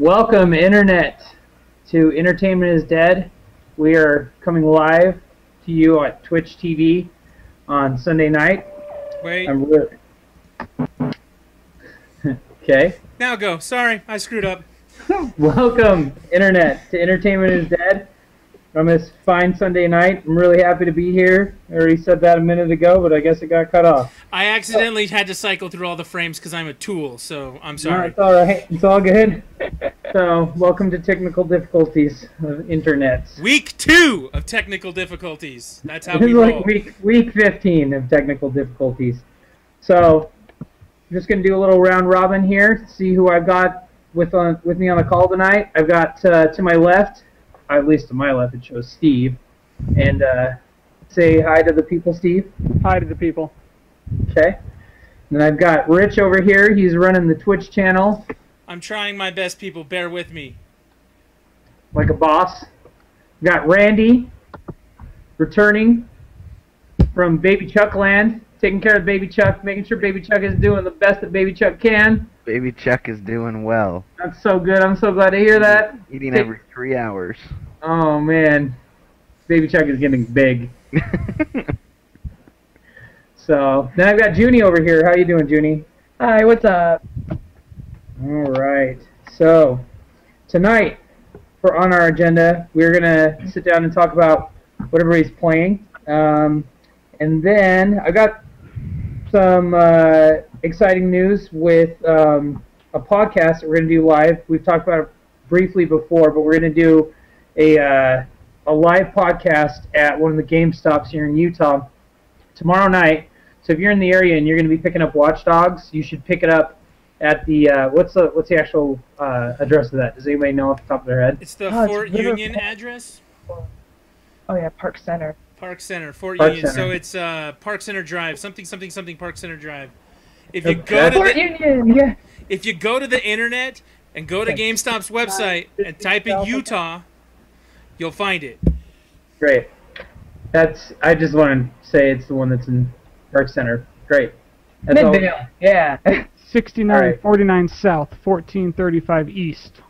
Welcome, Internet, to Entertainment is Dead. We are coming live to you at Twitch TV on Sunday night. Wait. Okay. Now go. Sorry, I screwed up. Welcome, Internet, to Entertainment is Dead on this fine Sunday night. I'm really happy to be here. I already said that a minute ago, but I guess it got cut off. I accidentally had to cycle through all the frames because I'm a tool, so I'm No, sorry. it's all right. It's all good. So, welcome to technical difficulties of Internet. Week 2 of technical difficulties. That's how This we is roll. like week 15 of technical difficulties. So, I'm just going to do a little round robin here to see who I've got with me on the call tonight. I've got to my left, at least to my left, it shows Steve. And say hi to the people, Steve. Hi to the people. Okay. And then I've got Rich over here. He's running the Twitch channel I'm trying my best, people. Bear with me. like a boss. We've got Randy returning from Baby Chuck Land, taking care of Baby Chuck, making sure Baby Chuck is doing the best that Baby Chuck can. Baby Chuck is doing well. That's so good. I'm so glad to hear that. Eating every 3 hours. Oh, man. Baby Chuck is getting big. So, then I've got Junie over here. How you doing, Junie? Hi, what's up? All right. So, tonight, on our agenda, we're going to sit down and talk about what everybody's playing. And then I've got some exciting news with a podcast that we're going to do live. We've talked about it briefly before, but we're going to do a live podcast at one of the GameStops here in Utah tomorrow night. So if you're in the area and you're going to be picking up Watch Dogs, you should pick it up at the what's the actual address of that? Does anybody know off the top of their head? It's the Oh, it's Fort Union address? Oh yeah, Park Center. Park Center, Fort Park Union. Center. So it's Park Center Drive, something Park Center Drive. If you Okay. go to Fort the, Union, yeah. if you go to the internet and go to GameStop's website and type in Utah, you'll find it. Great. I just want to say it's the one that's in Park Center. Great. That's all. Midvale, yeah. 6949 South, 1435 East.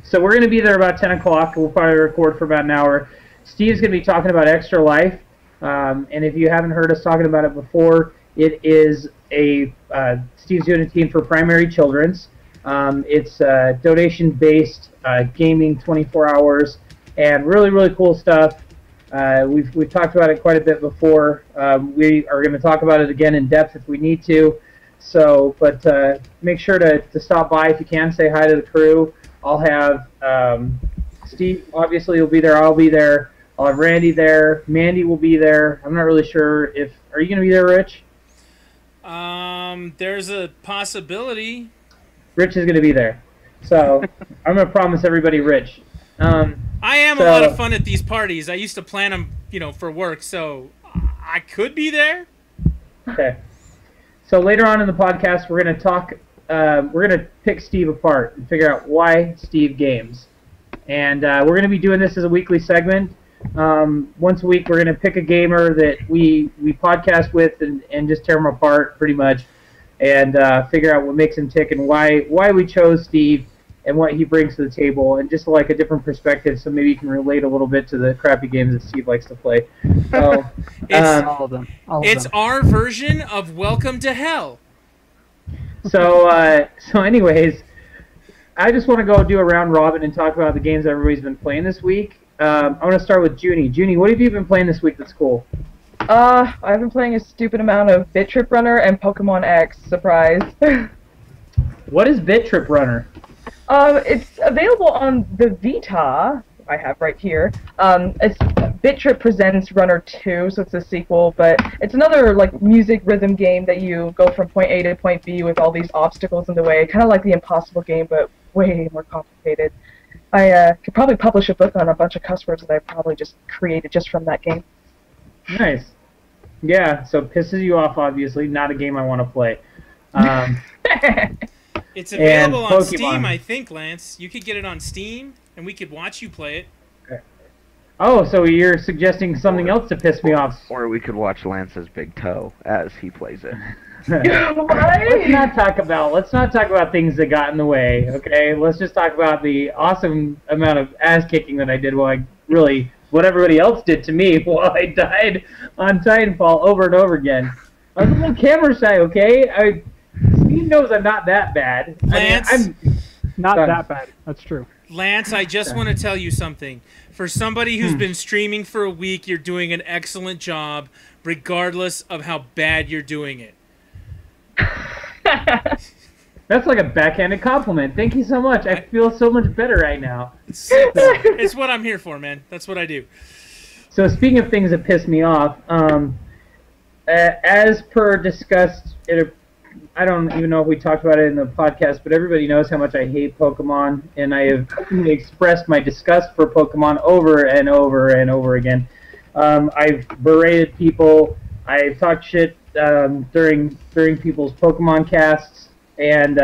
So we're going to be there about 10 o'clock. We'll probably record for about an hour. Steve's going to be talking about Extra Life. And if you haven't heard us talking about it before, it is Steve's doing a team for primary children's. It's donation-based gaming 24 hours and really, really cool stuff. We've talked about it quite a bit before. We are going to talk about it again in depth if we need to. So, but make sure to stop by if you can. Say hi to the crew. I'll have Steve, obviously, will be there. I'll be there. I'll have Randy there. Mandy will be there. I'm not really sure if... Are you going to be there, Rich? There's a possibility. Rich is going to be there. So, I'm going to promise everybody Rich. I am a lot of fun at these parties. I used to plan them, for work, so I could be there. Okay. So later on in the podcast, we're going to talk. We're going to pick Steve apart and figure out why Steve games. And we're going to be doing this as a weekly segment. Once a week, we're going to pick a gamer that we podcast with and just tear them apart pretty much, and figure out what makes him tick and why we chose Steve and what he brings to the table, and just like a different perspective, so maybe you can relate a little bit to the crappy games that Steve likes to play. So, All of them. It's our version of Welcome to Hell. so anyways, I just want to go do a round robin and talk about the games that everybody's been playing this week. I want to start with Junie. Junie, what have you been playing this week that's cool? I've been playing a stupid amount of Bit Trip Runner and Pokemon X. Surprise. What is Bit Trip Runner? It's available on the Vita. I have right here. It's Bit Trip Presents Runner 2, so it's a sequel, but it's another like music rhythm game that you go from point A to point B with all these obstacles in the way. Kind of like the Impossible game, but way more complicated. I could probably publish a book on a bunch of cuss words that I probably just created just from that game. Nice. Yeah, so pisses you off, obviously. Not a game I want to play. It's available on Pokemon. Steam, I think, Lance. You could get it on Steam, and we could watch you play it. Oh, so you're suggesting something else to piss me off? Or we could watch Lance's big toe as he plays it. Let's not talk about things that got in the way. Okay, let's just talk about the awesome amount of ass kicking that I did what everybody else did to me while I died on Titanfall over and over again. I was a little camera shy. Okay, Steve knows I'm not that bad. Lance, I'm Not that bad. That's true. Lance, I just want to tell you something. For somebody who's been streaming for a week, you're doing an excellent job, regardless of how bad you're doing it. That's like a backhanded compliment. Thank you so much. I feel so much better right now. It's what I'm here for, man. That's what I do. So speaking of things that piss me off, as per discussed, I don't even know if we talked about it in the podcast, but everybody knows how much I hate Pokemon, and I have expressed my disgust for Pokemon over and over and over again. I've berated people. I've talked shit during people's Pokemon casts, and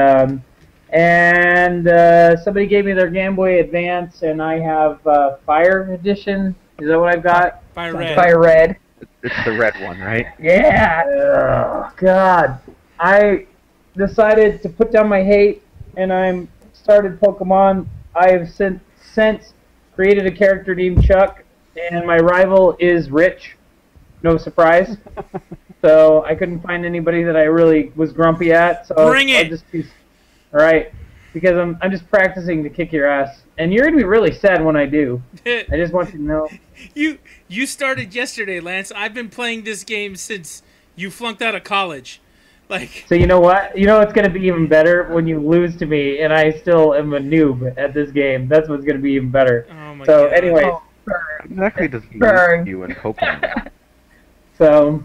somebody gave me their Game Boy Advance, and I have Fire Edition. Is that what I've got? Fire Red. Fire Red. It's the red one, right? Yeah. Oh, God. I decided to put down my hate, and I started Pokemon. I have since created a character named Chuck, and my rival is Rich. No surprise. So I couldn't find anybody that I really was grumpy at. So Bring it! All right, because I'm just practicing to kick your ass, and you're gonna be really sad when I do. I just want you to know. You started yesterday, Lance. I've been playing this game since you flunked out of college. Like. So you know what? You know what's going to be even better when you lose to me, and I still am a noob at this game. That's what's going to be even better. Oh my so God. anyway, Exactly doesn't Burn. you in Pokemon. so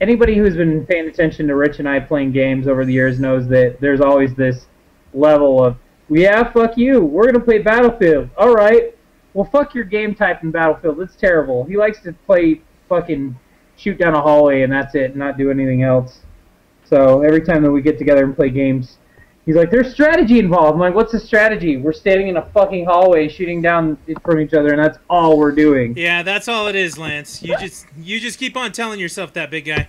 anybody who's been paying attention to Rich and I playing games over the years knows that there's always this level of, yeah, fuck you. We're going to play Battlefield. All right. Well, fuck your game type in Battlefield. It's terrible. He likes to play fucking shoot down a hallway and that's it, and not do anything else. So every time that we get together and play games, he's like, there's strategy involved. I'm like, what's the strategy? We're standing in a fucking hallway shooting down from each other, and that's all we're doing. Yeah, that's all it is, Lance. You just keep on telling yourself that, big guy.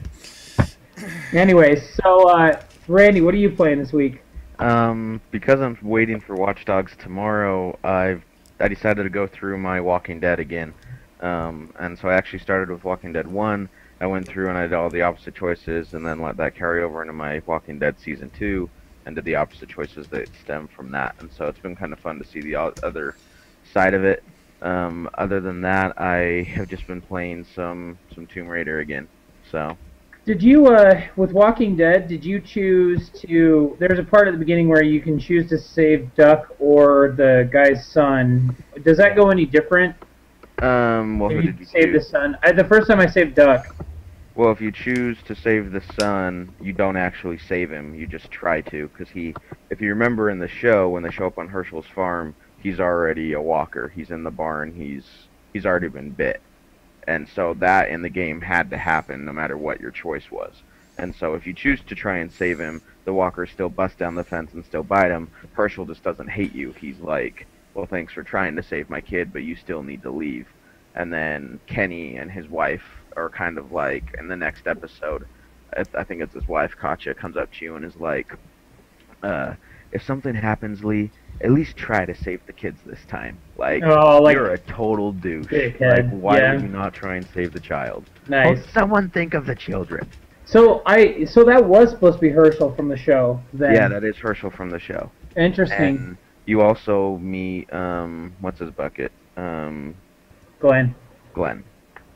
Anyways, so Randy, what are you playing this week? Because I'm waiting for Watch Dogs tomorrow, I decided to go through my Walking Dead again. And so I actually started with Walking Dead 1. I went through and I did all the opposite choices, and then let that carry over into my Walking Dead Season 2, and did the opposite choices that stem from that. And so it's been kind of fun to see the other side of it. Other than that, I have just been playing some Tomb Raider again. So. Did you, with Walking Dead, did you choose to... There's a part at the beginning where you can choose to save Duck or the guy's son. Does that go any different? Well, who If did you you save the choose? son. The first time I saved Duck. Well, if you choose to save the son, you don't actually save him. You just try to, because if you remember in the show, when they show up on Herschel's farm, he's already a walker. He's in the barn. He's already been bit. And so that in the game had to happen no matter what your choice was. And so if you choose to try and save him, the walkers still bust down the fence and still bite him. Herschel just doesn't hate you. He's like, well, thanks for trying to save my kid, but you still need to leave. And then Kenny and his wife are kind of like, in the next episode, I think it's his wife, Katja, comes up to you and is like, if something happens, Lee, at least try to save the kids this time. Like, you're a total douche. Dickhead. Like, why Yeah. would you not try and save the child? Nice. Oh, someone think of the children. So that was supposed to be Herschel from the show, then. Yeah, that is Herschel from the show. Interesting. And you also meet, what's his bucket? Glenn. Glenn.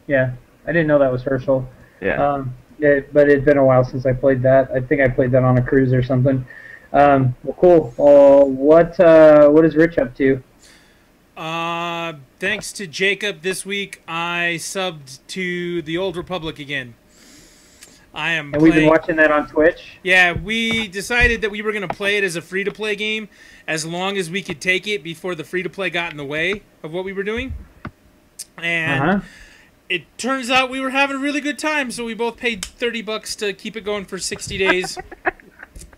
Yeah. I didn't know that was Herschel. Yeah. But it's been a while since I played that. I think I played that on a cruise or something. Well, cool. What is Rich up to? Thanks to Jacob this week, I subbed to the Old Republic again. And we've been watching that on Twitch? Yeah, we decided that we were going to play it as a free-to-play game as long as we could take it before the free-to-play got in the way of what we were doing. And it turns out we were having a really good time, so we both paid $30 to keep it going for 60 days.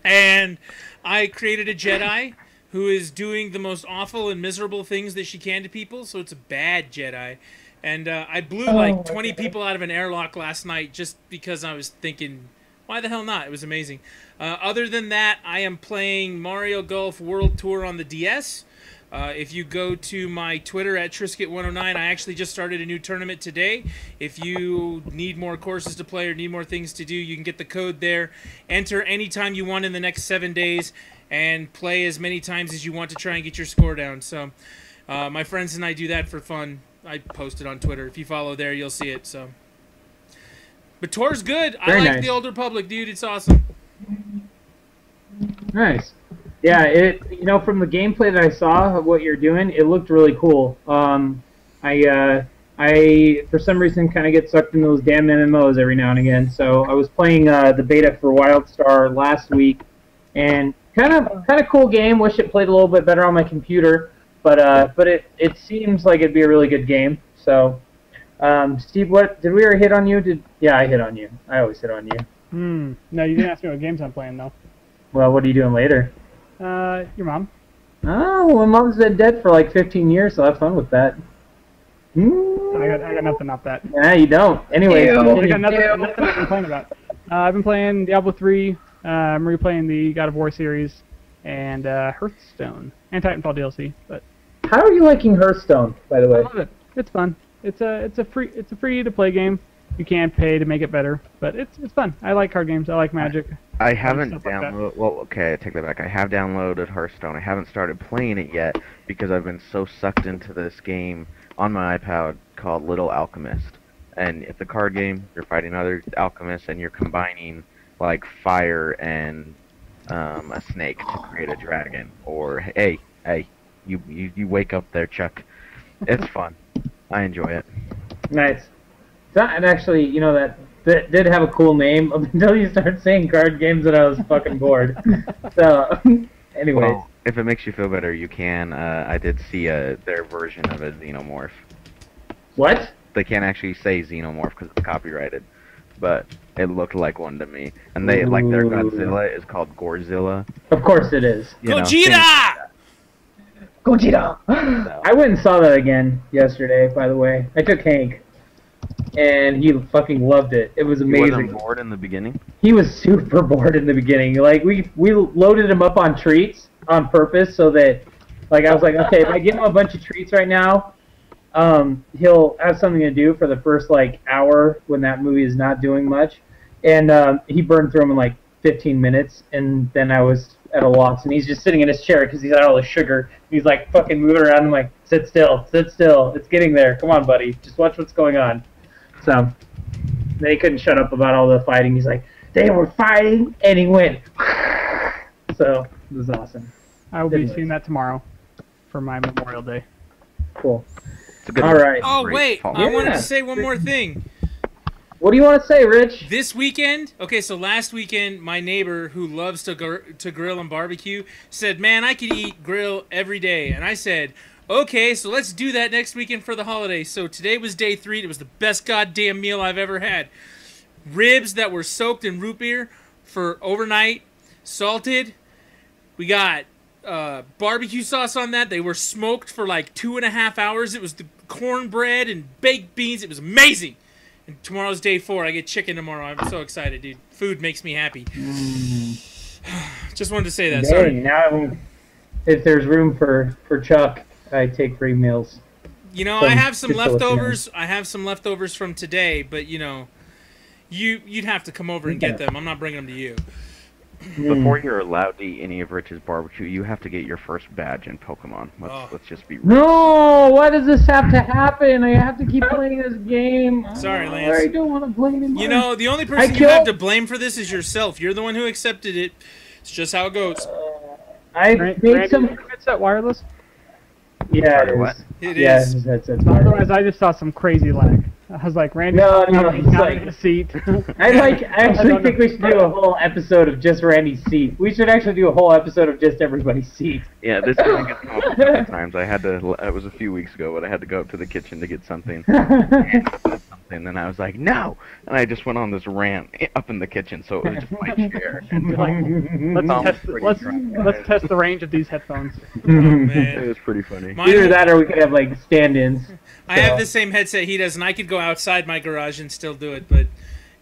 And I created a Jedi who is doing the most awful and miserable things that she can to people. So it's a bad Jedi. And I blew like 20 people out of an airlock last night just because I was thinking, why the hell not? It was amazing. Other than that, I am playing Mario Golf World Tour on the DS. If you go to my Twitter at Trisket109, I actually just started a new tournament today. If you need more courses to play or need more things to do, you can get the code there. Enter anytime you want in the next 7 days and play as many times as you want to try and get your score down. So my friends and I do that for fun. I post it on Twitter. If you follow there, you'll see it. So, but tour's good. Very I like nice. the Old Republic, dude. It's awesome. Nice. Yeah, from the gameplay that I saw of what you're doing, it looked really cool. I for some reason kind of get sucked into those damn MMOs every now and again. So I was playing the beta for WildStar last week, and kind of cool game. Wish it played a little bit better on my computer, but it seems like it'd be a really good game. So, Steve, what did we already hit on you? Yeah, I hit on you. I always hit on you. No, you didn't ask me what games I'm playing though. Well, what are you doing later? Your mom. Oh, well, Mom's been dead for like 15 years, so have fun with that. I got nothing off that. Nah, you don't. Anyways, I got nothing I've been playing about. I've been playing Diablo 3. I'm replaying the God of War series and Hearthstone and Titanfall DLC. But how are you liking Hearthstone, by the way? I love it. It's fun. It's a free to play game. You can pay to make it better, but it's fun. I like card games. I like Magic. I haven't downloaded. Well, okay, I take that back. I have downloaded Hearthstone. I haven't started playing it yet because I've been so sucked into this game on my iPad called Little Alchemist. And it's a card game. You're fighting other alchemists, and you're combining like fire and a snake to create a dragon. Or hey, you wake up there, Chuck. It's fun. I enjoy it. Nice. And actually, that did have a cool name until you start saying card games and I was fucking bored. So, anyways. Well, if it makes you feel better, you can. I did see their version of a Xenomorph. What? They can't actually say Xenomorph because it's copyrighted, but it looked like one to me. And they like their Godzilla is called Gorzilla. Of course it is. Gogeta! Gogeta! So. I went and saw that again yesterday, by the way. I took Hank, and he fucking loved it. It was amazing. He wasn't bored in the beginning? He was super bored in the beginning. Like, we loaded him up on treats on purpose so that, like, I was like, okay, if I give him a bunch of treats right now, he'll have something to do for the first, like, hour when that movie is not doing much. And he burned through them in, like, 15 minutes, and then I was at a loss. And he's just sitting in his chair because he's had all the sugar. He's, like, fucking moving around. I'm like, sit still, sit still. It's getting there. Come on, buddy. Just watch what's going on. So, then he couldn't shut up about all the fighting. He's like, they were fighting, and he went. So, it was awesome. I will be seeing that tomorrow for my Memorial Day. Cool. It's a good All right. Oh, wait. Fall. I wanted Yeah. to say one more thing. What do you want to say, Rich? This weekend, okay, so last weekend, my neighbor who loves to grill and barbecue said, man, I could eat grill every day. And I said, okay, so let's do that next weekend for the holiday. So today was day 3. It was the best goddamn meal I've ever had. Ribs that were soaked in root beer for overnight, salted. We got barbecue sauce on that. They were smoked for like 2.5 hours. It was the cornbread and baked beans. It was amazing. And tomorrow's day 4. I get chicken tomorrow. I'm so excited, dude. Food makes me happy. Just wanted to say that. Dang, Sorry. now, if there's room for Chuck, I take free meals. You know, So, I have some just to let you know. leftovers. I have some leftovers from today, but you know, you'd have to come over and get them. I'm not bringing them to you. Before you're allowed to eat any of Rich's barbecue, you have to get your first badge in Pokemon. Let's just be real. No, why does this have to happen? I have to keep playing this game. Sorry, Lance. I don't want to play anymore. You know, the only person you have to blame for this is yourself. You're the one who accepted it. It's just how it goes. I made some. Headset wireless? Yeah, it What? is. It Yeah, is. that's Otherwise, I just saw some crazy lag. I was like, Randy, No, he's it's not like- in the seat. I actually think we should do a whole episode of just Randy's seat. We should actually do a whole episode of just everybody's seat. Yeah, this thing has come up a couple times. I had to. It was a few weeks ago, but I had to go up to the kitchen to get something. something, and I was like, no! And I just went on this rant up in the kitchen, so it was just my chair. And Let's test the range of these headphones. Oh, man. it was pretty funny. Either that or we could have like stand-ins. I have the same headset he does, and I could go outside my garage and still do it, but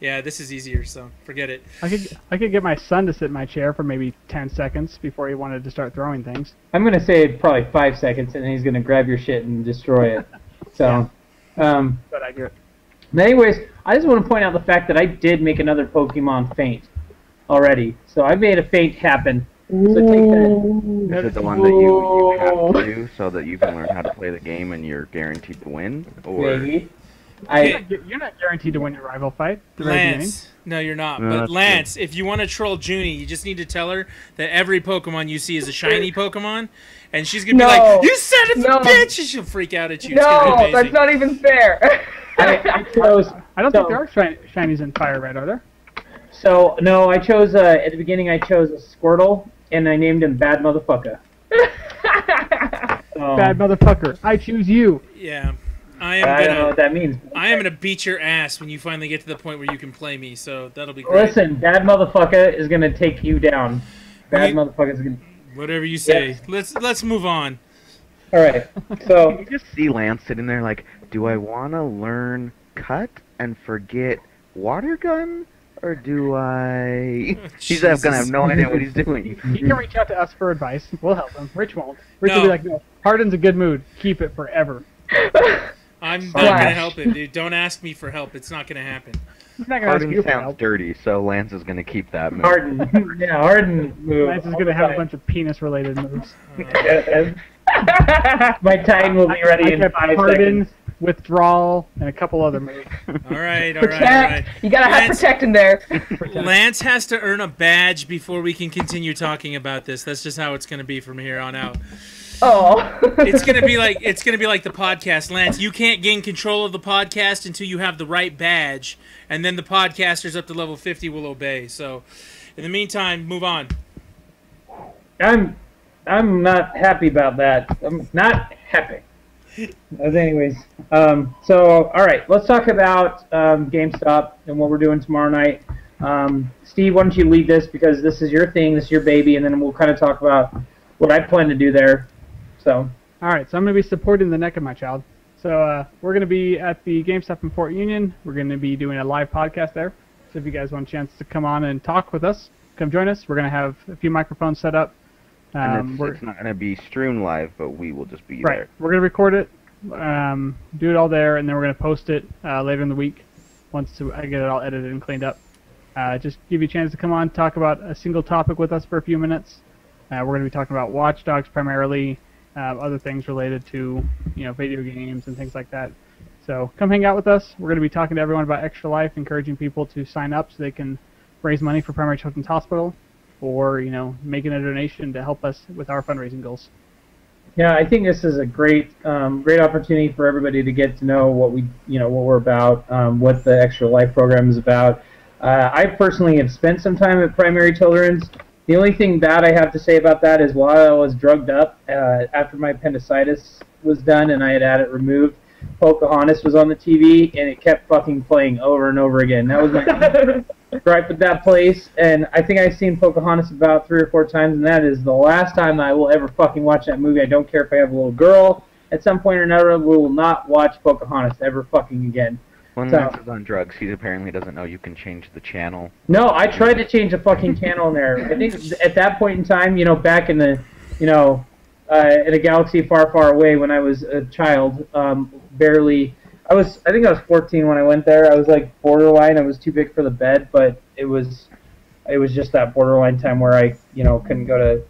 yeah, this is easier, so forget it. I could get my son to sit in my chair for maybe 10 seconds before he wanted to start throwing things. I'm going to say probably 5 seconds, and then he's going to grab your shit and destroy it. So, But accurate. but anyways, I just want to point out the fact that I did make another Pokemon feint already. So I made a feint happen. So take that. Is it the one that you have to do so that you can learn how to play the game and you're guaranteed to win? Or Maybe. You're not guaranteed to win your rival fight. at the very beginning. Lance, no, you're not. No, But that's Lance, if you want to troll Junie, you just need to tell her that every Pokemon you see is a shiny Pokemon, and she's gonna be like, "You son of a bitch!" and she'll freak out at you. It's gonna be No, amazing. that's not even fair. I chose. I don't think there are shinies in Fire Red, are there? So no, I chose at the beginning. I chose a Squirtle, and I named him Bad Motherfucker. Bad motherfucker. I choose you. Yeah, I don't know what that means. I am gonna beat your ass when you finally get to the point where you can play me. So that'll be great. Listen, Bad Motherfucker is gonna take you down. Bad Motherfucker is gonna. Whatever you say. Yeah. Let's move on. All right. So you just see Lance sitting there like, do I want to learn cut and forget water gun? Or do I... He's going to have no idea what he's doing. He can reach out to us for advice. We'll help him. Rich won't. Rich No. will be like, no, Hardin's a good mood. Keep it forever. I'm not gonna help him, dude. Don't ask me for help. It's not gonna happen. He's not going to ask Hardin you for sounds help. dirty, so Lance is going to keep that move. Harden. Yeah, Harden move. Lance is going to have a bunch of penis-related moves. My Titan will be ready in I kept 5 Hardin, seconds. withdrawal, and a couple other moves. All right, all Protect. right, all right. You gotta have Lance- protect in there. Lance has to earn a badge before we can continue talking about this. That's just how it's going to be from here on out. Oh. It's going to be like the podcast. Lance, you can't gain control of the podcast until you have the right badge, and then the podcasters up to level 50 will obey. So, in the meantime, move on. I'm not happy about that. I'm not happy. As anyways, so all right, let's talk about GameStop and what we're doing tomorrow night. Steve, why don't you lead this because this is your thing, this is your baby, and then we'll kind of talk about what I plan to do there. So. All right, so I'm going to be supporting the neck of my child. So we're going to be at the GameStop in Fort Union. We're going to be doing a live podcast there. So if you guys want a chance to come on and talk with us, come join us. We're going to have a few microphones set up. And it's not going to be streamed live, but we will just be right. there. We're going to record it, do it all there, and then we're going to post it later in the week once I get it all edited and cleaned up. Just give you a chance to come on, talk about a single topic with us for a few minutes. We're going to be talking about Watch Dogs primarily, other things related to video games and things like that. So come hang out with us. We're going to be talking to everyone about Extra Life, encouraging people to sign up so they can raise money for Primary Children's Hospital, or making a donation to help us with our fundraising goals. Yeah, I think this is a great opportunity for everybody to get to know what we're about, what the Extra Life program is about. I personally have spent some time at Primary Children's. The only thing bad I have to say about that is while I was drugged up after my appendicitis was done and I had it Pocahontas was on the TV and it kept fucking playing over and over again. That was my gripe with that place, and I think I've seen Pocahontas about 3 or 4 times, and that is the last time I will ever fucking watch that movie. I don't care if I have a little girl. At some point or another, we will not watch Pocahontas ever fucking again. When Lance is on drugs, he apparently doesn't know you can change the channel. No, I tried to change the fucking channel in there. I think at that point in time, back in the, in a galaxy far, far away when I was a child, barely... I think I was 14 when I went there. I was like borderline. I was too big for the bed, but it was just that borderline time where I, couldn't go to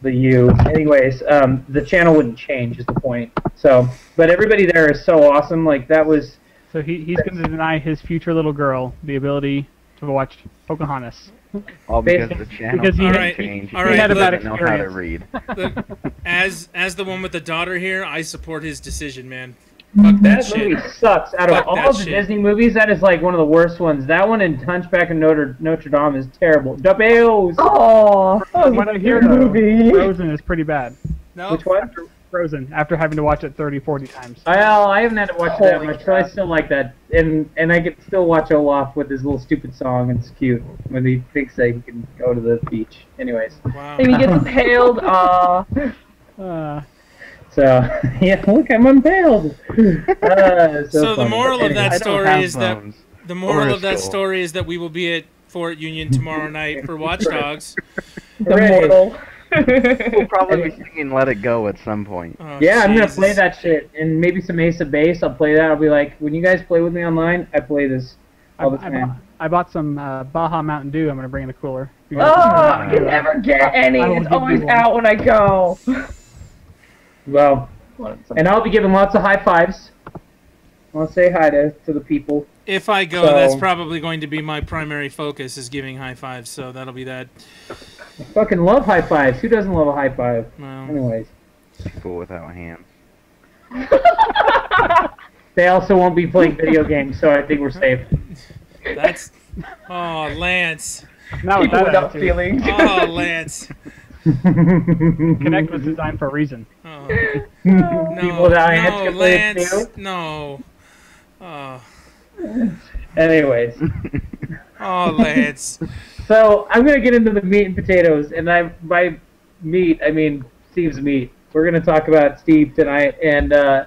the U. Anyways, the channel wouldn't change is the point. So, but everybody there is so awesome. Like that was. So he's going to deny his future little girl the ability to watch Pocahontas. All because the channel Because he changed. all right, had a bad doesn't know how to read. Look, as the one with the daughter here, I support his decision, man. Fuck that That movie shit. sucks. Out Fuck of that all the shit. Disney movies, that is like one of the worst ones. That one and Hunchback of Notre Dame is terrible. Doubles. Oh, that was What I a hear good though, movie. Frozen is pretty bad. No, Which one? Frozen after having to watch it 30, 40 times. Well, I haven't had to watch it that Holy much, but I crap. still like that. And I can still watch Olaf with his little stupid song. It's cute when he thinks that he can go to the beach. Anyways. Wow. And he gets impaled. So, yeah, look, I'm impaled. So the funny. moral of that I don't story have is that bones. the moral Or a of that skull. story is that we will be at Fort Union tomorrow night for Watch Dogs. Immortal. We'll probably be singing "Let It Go" at some point. Oh, Yeah, I'm gonna Jesus. play that shit, and maybe some Ace of Base. I'll play that. I'll be like, when you guys play with me online, I play this all the time. I bought some Baja Mountain Dew. I'm gonna bring in the cooler. You Oh, guys- I can never get any. I will It's give you always one. out when I go. Well, and I'll be giving lots of high fives. I'll say hi to the people. If I go, So- that's probably going to be my primary focus is giving high fives. So that'll be that. I fucking love high fives. Who doesn't love a high five? Well, Anyways, People without hands. they also won't be playing video games, so I think we're safe. that's. Oh, Lance. Not with People that without attitude. feelings. Oh, Lance. Connect was designed for a reason. Oh. People No, without hands no, can play it Lance. too. No. Oh, Anyways, oh, Lance. so I'm gonna get into the meat and potatoes, and by meat I mean Steve's meat. We're gonna talk about Steve tonight, and I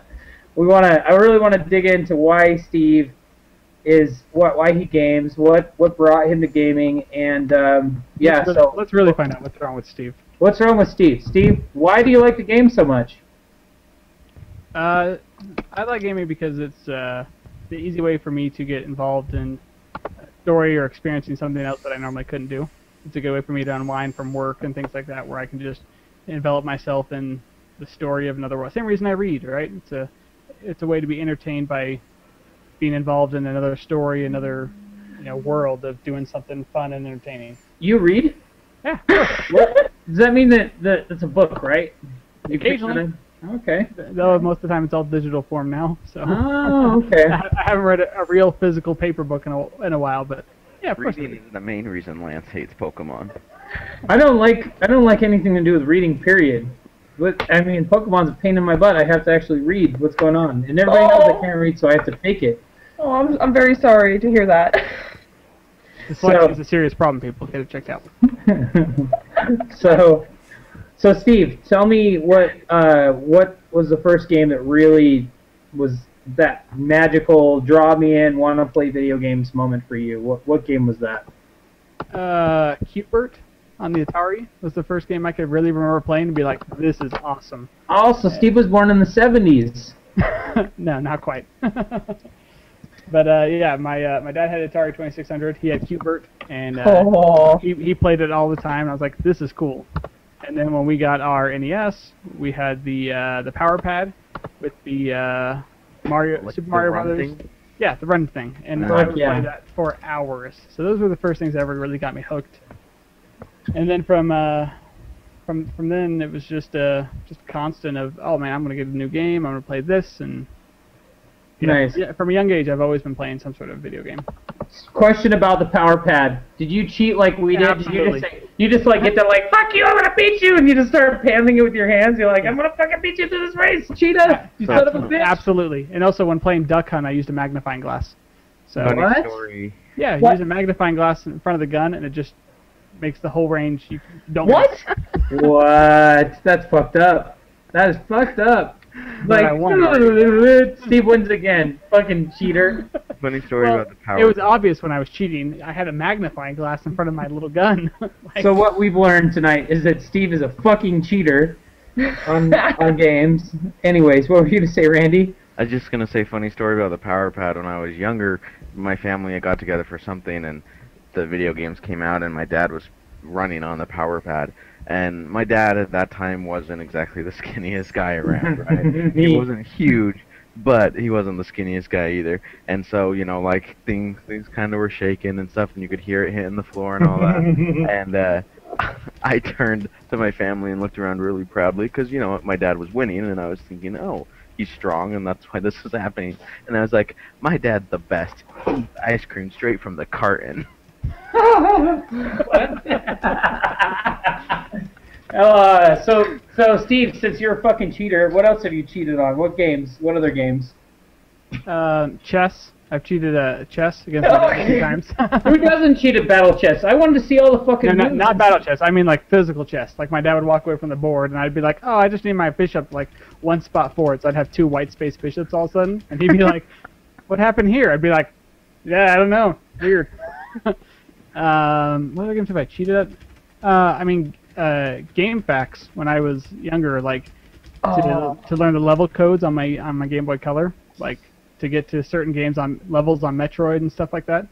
really want to dig into why Steve is why he games, what brought him to gaming, and yeah. So Let's really find out what's wrong with Steve. what's wrong with Steve? Steve, why do you like the game so much? I like gaming because it's the easy way for me to get involved in a story or experiencing something else that I normally couldn't do. It's a good way for me to unwind from work and things like that, where I can just envelop myself in the story of another world. Same reason I read, right? It's a way to be entertained by being involved in another story, another world of doing something fun and entertaining. You read? Yeah, What does that mean? That it's a book, right? You pick Occasionally. it up? Okay. though most of the time it's all digital form now. So Oh, okay. I haven't read a real physical paper book in a while, but yeah, of course. I Reading read. is the main reason Lance hates Pokemon. I don't like anything to do with reading. Period. But I mean, Pokemon's a pain in my butt. I have to actually read what's going on, and everybody knows I can't read, so I have to fake it. Oh, I'm very sorry to hear that. Dyslexia is a serious problem. People get it checked out. So Steve, tell me what was the first game that really was that magical, draw me in, want to play video games moment for you? What game was that? Cutebert on the Atari was the first game I could really remember playing and be like, this is awesome. Also, Steve was born in the 70s. No, not quite. But yeah, my dad had Atari 2600. He had Cutebert, and Oh. he played it all the time. And I was like, this is cool. And then when we got our NES, we had the Power Pad with the Like Super the Mario run Brothers. thing? Yeah, the run thing, and Fuck I would yeah. play that for hours. So those were the first things that ever really got me hooked. And then from then it was just constant of, oh man, I'm gonna get a new game. I'm gonna play this, and Nice. yeah, from a young age, I've always been playing some sort of video game. Question about the Power Pad. Did you cheat like we did? Absolutely. Did you just like get to like, fuck you, I'm gonna beat you, and you just start pamming it with your hands? You're like, I'm gonna fucking beat you through this race, cheetah! You son of a bitch! Absolutely. And also when playing Duck Hunt, I used a magnifying glass. So Funny What? story. yeah, you What? use a magnifying glass in front of the gun, and it just makes the whole range. You don't What? miss. What? That's fucked up. That is fucked up. But Like, I won. Steve wins again. Fucking cheater. Funny story Well, about the power. it was obvious when I was cheating. I had a magnifying glass in front of my little gun. Like, So what we've learned tonight is that Steve is a fucking cheater on games. Anyways, what were you to say, Randy? I was just gonna say funny story about the power pad. When I was younger, my family had got together for something, and the video games came out, and my dad was running on the power pad. And my dad at that time wasn't exactly the skinniest guy around, right? He wasn't huge, but he wasn't the skinniest guy either. And so, like things kind of were shaking and stuff, and you could hear it hitting the floor and all that. And I turned to my family and looked around really proudly because my dad was winning, and I was thinking, oh, he's strong, and that's why this is happening. And I was like, my dad's the best. He eats ice cream straight from the carton. So Steve, since you're a fucking cheater, what else have you cheated on? What games? What other games? Chess. I've cheated chess against my dad a few times. Who doesn't cheat at battle chess? I wanted to see all the fucking. No, not battle chess. I mean like physical chess. Like my dad would walk away from the board, and I'd be like, "Oh, I just need my bishop like one spot forward." So I'd have 2 white space bishops all of a sudden, and he'd be like, "What happened here?" I'd be like, "Yeah, I don't know. Weird." What other games have I cheated at? Game facts when I was younger, like to learn the level codes on my Game Boy Color, like to get to certain games on levels on Metroid and stuff like that,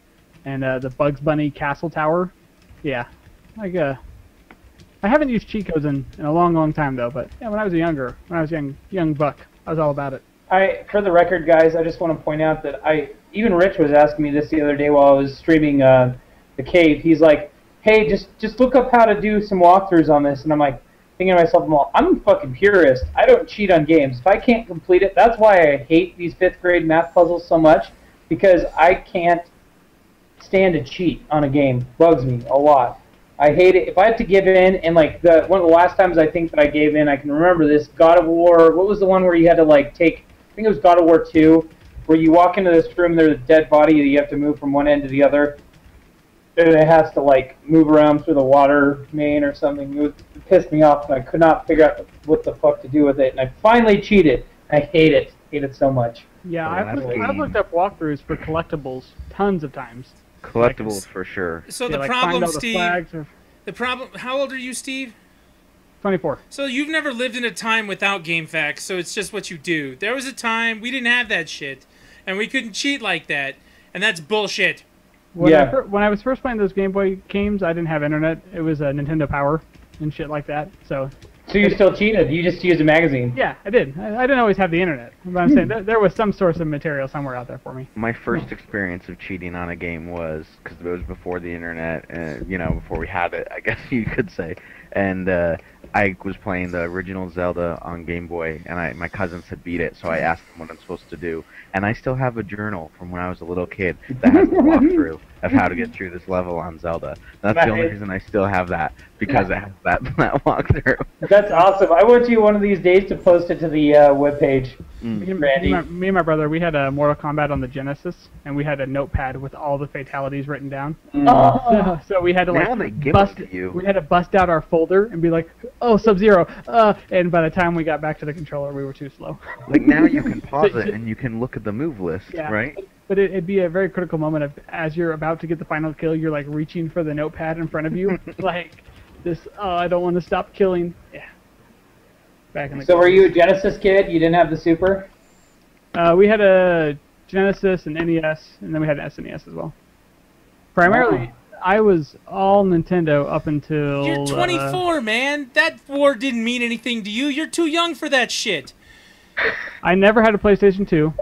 and the Bugs Bunny Castle Tower. Yeah, like I haven't used cheat codes in a long time though. But yeah, when I was young buck, I was all about it. For the record, guys, I just want to point out that even Rich was asking me this the other day while I was streaming the cave. He's like, "Hey, just look up how to do some walkthroughs on this," and I'm like, thinking to myself, well, I'm a fucking purist. I don't cheat on games. If I can't complete it, that's why I hate these 5th grade math puzzles so much, because I can't stand to cheat on a game. Bugs me a lot. I hate it. If I have to give in, and like one of the last times I think that I gave in, I can remember this, God of War, what was the one where you had to like take, I think it was God of War 2, where you walk into this room, there's a dead body, you have to move from one end to the other, and it has to like move around through the water main or something. It pissed me off, and I could not figure out what the fuck to do with it. And I finally cheated. I hate it. Hate it so much. Yeah, I've looked up walkthroughs for collectibles tons of times. Collectibles for sure. So Yeah, the like problem, find all the Steve. flags or- The problem. How old are you, Steve? 24. So you've never lived in a time without game facts, so it's just what you do. There was a time we didn't have that shit, and we couldn't cheat like that, and that's bullshit. When I was first playing those Game Boy games, I didn't have internet. It was Nintendo Power and shit like that. So you still cheated? You just used a magazine? Yeah, I did. I didn't always have the internet, but I'm saying there was some source of material somewhere out there for me. My first experience of cheating on a game was, because it was before the internet, and before we had it, I guess you could say. And I was playing the original Zelda on Game Boy, and my cousins had beat it, so I asked them what I'm supposed to do. And I still have a journal from when I was a little kid that has the walkthrough of how to get through this level on Zelda. That's the only reason I still have that, because it has that walkthrough. That's awesome. I want you one of these days to post it to the webpage. Me and my brother, we had a Mortal Kombat on the Genesis, and we had a notepad with all the fatalities written down. So we had to we had to bust out our folder and be like, "Oh, Sub-Zero," and by the time we got back to the controller, we were too slow. Like now you can pause it and you can look at the move list, right? But it'd be a very critical moment as you're about to get the final kill, you're like reaching for the notepad in front of you, like this. Oh, I don't want to stop killing. Yeah. So were you a Genesis kid? You didn't have the Super? We had a Genesis and NES, and then we had an SNES as well. Primarily, I was all Nintendo up until... You're 24, man. That war didn't mean anything to you. You're too young for that shit. I never had a PlayStation 2,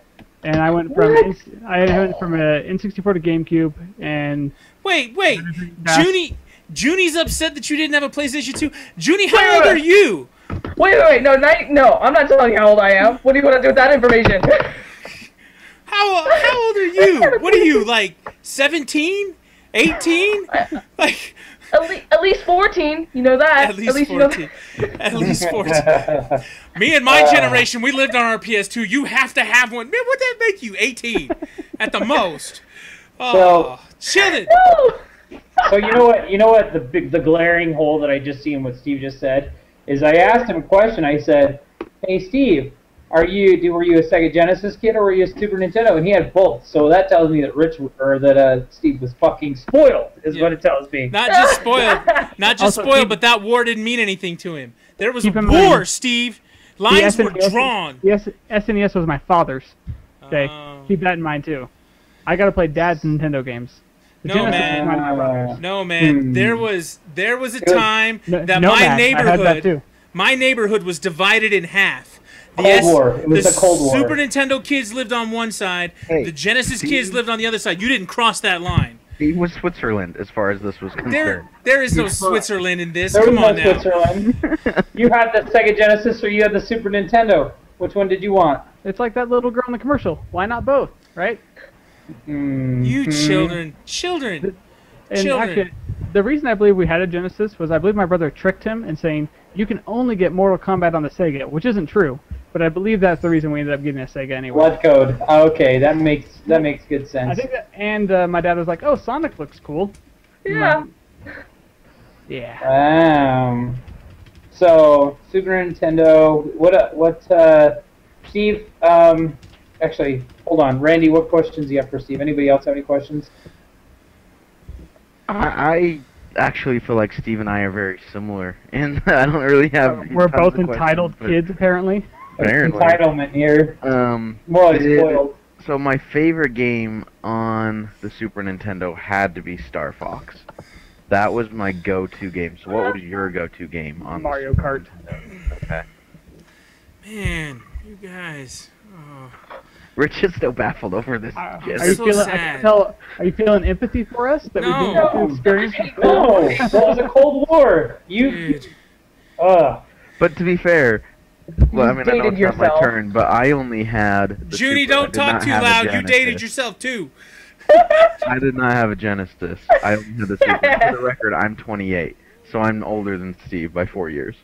and I went from an N64 to GameCube, and... Wait. Junie's upset that you didn't have a PlayStation 2. Junie, how old are you? Wait, no, I'm not telling you how old I am. What do you want to do with that information? How old are you? What are you, like, 17? 18? Like... At least 14, you know that. At least 14. At least 14. Me and my generation, we lived on our PS2. You have to have one. Man, what'd that make you? 18 at the most. Oh, chill it. So you know what the glaring hole that I just seen what Steve just said is I asked him a question. I said, "Hey Steve, were you a Sega Genesis kid or were you a Super Nintendo?" And he had both. So that tells me that Steve was fucking spoiled. Is what it tells me. Not just spoiled, but that war didn't mean anything to him. There was a war, Steve. Lines were drawn. Yes, SNES was my father's. Okay, keep that in mind too. I gotta play Dad's Nintendo games. No man. There was a time that my neighborhood was divided in half. Cold War. It was the Cold War. Super Nintendo kids lived on one side. The Genesis kids lived on the other side. You didn't cross that line. It was Switzerland as far as this was concerned. There is no Switzerland in this. Come on now. Switzerland. You had the Sega Genesis or you had the Super Nintendo. Which one did you want? It's like that little girl in the commercial. Why not both, right? You children. And actually, the reason I believe we had a Genesis was I believe my brother tricked him in saying you can only get Mortal Kombat on the Sega, which isn't true. But I believe that's the reason we ended up getting a Sega anyway. Blood code. Okay, that makes good sense. I think that, and my dad was like, "Oh, Sonic looks cool." Yeah. Yeah. So Super Nintendo. What? Steve. Actually, hold on, Randy. What questions do you have for Steve? Anybody else have any questions? I actually feel like Steve and I are very similar, and I don't really have. We're tons both of entitled questions, kids, apparently. Apparently. Entitlement here. More like spoiled. So my favorite game on the Super Nintendo had to be Star Fox. That was my go-to game. So what was your go-to game on Mario the Super Kart. Nintendo? Okay. Man, you guys. Oh. Rich is still baffled over this. Are you That's so feeling? sad. Are you feeling empathy for us that we didn't have to experience? No, that was a Cold War. Dude. But to be fair, well, I mean, I know dated it's not my yourself. turn, but I only had. The Junie, Super. I don't did talk not too have a loud. You Genesis. dated yourself too. I did not have a Genesis. I only had the Super. For the record, I'm 28, so I'm older than Steve by 4 years.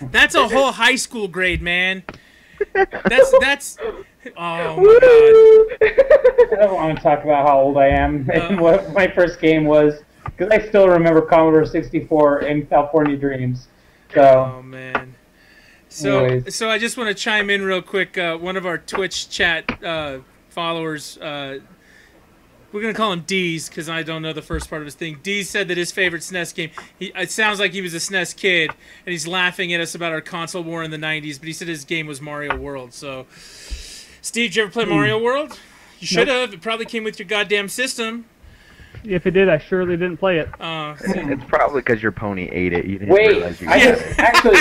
That's a whole high school grade, man. That's. Oh my I don't want to talk about how old I am and what my first game was, because I still remember Commodore 64 and California Dreams. god. So, Oh man. So Anyways. so I just want to chime in real quick. One of our Twitch chat followers. We're gonna call him Deez because I don't know the first part of his thing. Deez said that his favorite SNES game. It sounds like he was a SNES kid, and he's laughing at us about our console war in the '90s. But he said his game was Mario World. So, Steve, did you ever play Mario World? You should have. It probably came with your goddamn system. If it did, I surely didn't play it. It's probably because your pony ate it. You didn't wait, realize you I got just it. actually,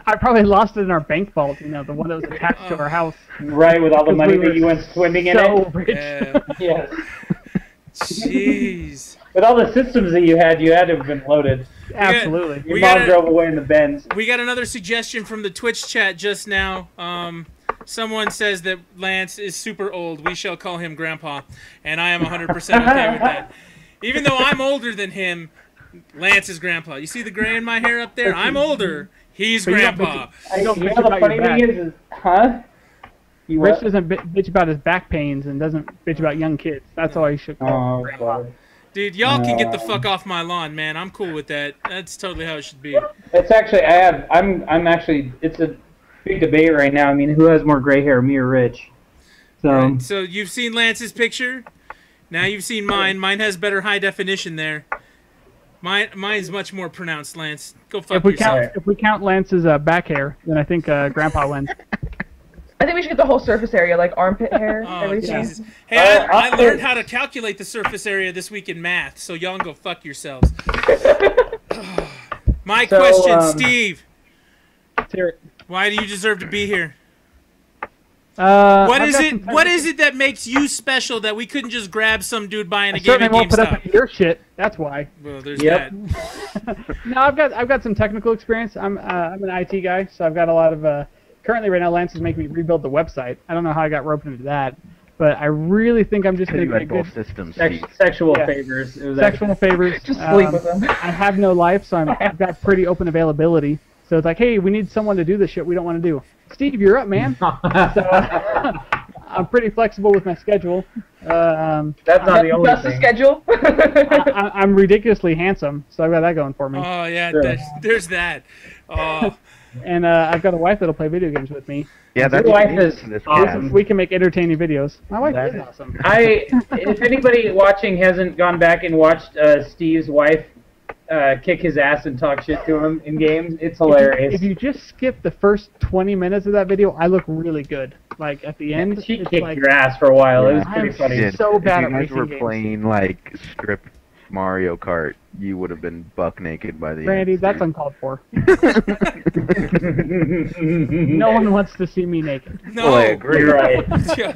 I probably lost it in our bank vault. You know, the one that was attached to our house. right, with all the money we that you were went swimming in So it. rich. Yeah. Yes. Jeez. With all the systems that you had to have been loaded. Absolutely. Your We mom gotta- drove away in the Benz. We got another suggestion from the Twitch chat just now. Someone says that Lance is super old. We shall call him Grandpa, and I am 100% okay with that. Even though I'm older than him, Lance is Grandpa. You see the gray in my hair up there? I'm older. He's But you don't Grandpa. You don't You bitch know the about funny your thing back. is, huh? You Rich what? doesn't bitch about his back pains and doesn't bitch about young kids. That's all he should call Oh, Grandpa. God. Dude, y'all can get the fuck off my lawn, man. I'm cool with that. That's totally how it should be. It's actually, I'm actually, it's a big debate right now. I mean, who has more gray hair, me or Rich? So, Right, so you've seen Lance's picture. Now you've seen mine. Mine has better high definition there. Mine's much more pronounced, Lance. Go fuck yourself. If we count Lance's back hair, then I think Grandpa wins. I think we should get the whole surface area, like armpit hair, Oh, everything. Jesus. Hey, I learned how to calculate the surface area this week in math, so y'all can go fuck yourselves. My So, question, Steve. Let's hear it. Why do you deserve to be here? What What is it that makes you special that we couldn't just grab some dude buying a I game certainly at won't put up GameStop? with your shit. That's why. Well, there's Yep. that. No, I've got some technical experience. I'm an IT guy, so I've got a lot of. Currently, right now, Lance is making me rebuild the website. I don't know how I got roped into that, but I really think I'm just Because going you to be a had good both systems, Steve. sexual Yeah. favors. It was sexual favors. Just sleep with them. I have no life, so I've got pretty open availability. So it's like, hey, we need someone to do the shit we don't want to do. Steve, you're up, man. I'm pretty flexible with my schedule. That's not the only That's the thing. schedule. I'm ridiculously handsome, so I've got that going for me. Oh, yeah, Sure. there's that. Oh, And I've got a wife that'll play video games with me. Yeah, that's Your what wife you need is in this awesome. cast. We can make entertaining videos. My wife That is is- awesome. If anybody watching hasn't gone back and watched Steve's wife kick his ass and talk shit to him in games, it's hilarious. If you just skip the first 20 minutes of that video, I look really good. Like at the end, She it's kicked like, your ass for a while. It was I'm pretty funny. Did. so bad if you at guys racing were games. playing like strip Mario Kart, you would have been buck naked by the Randy, end. that's uncalled for. No one wants to see me naked. no. Well, I agree. You're right. Yeah.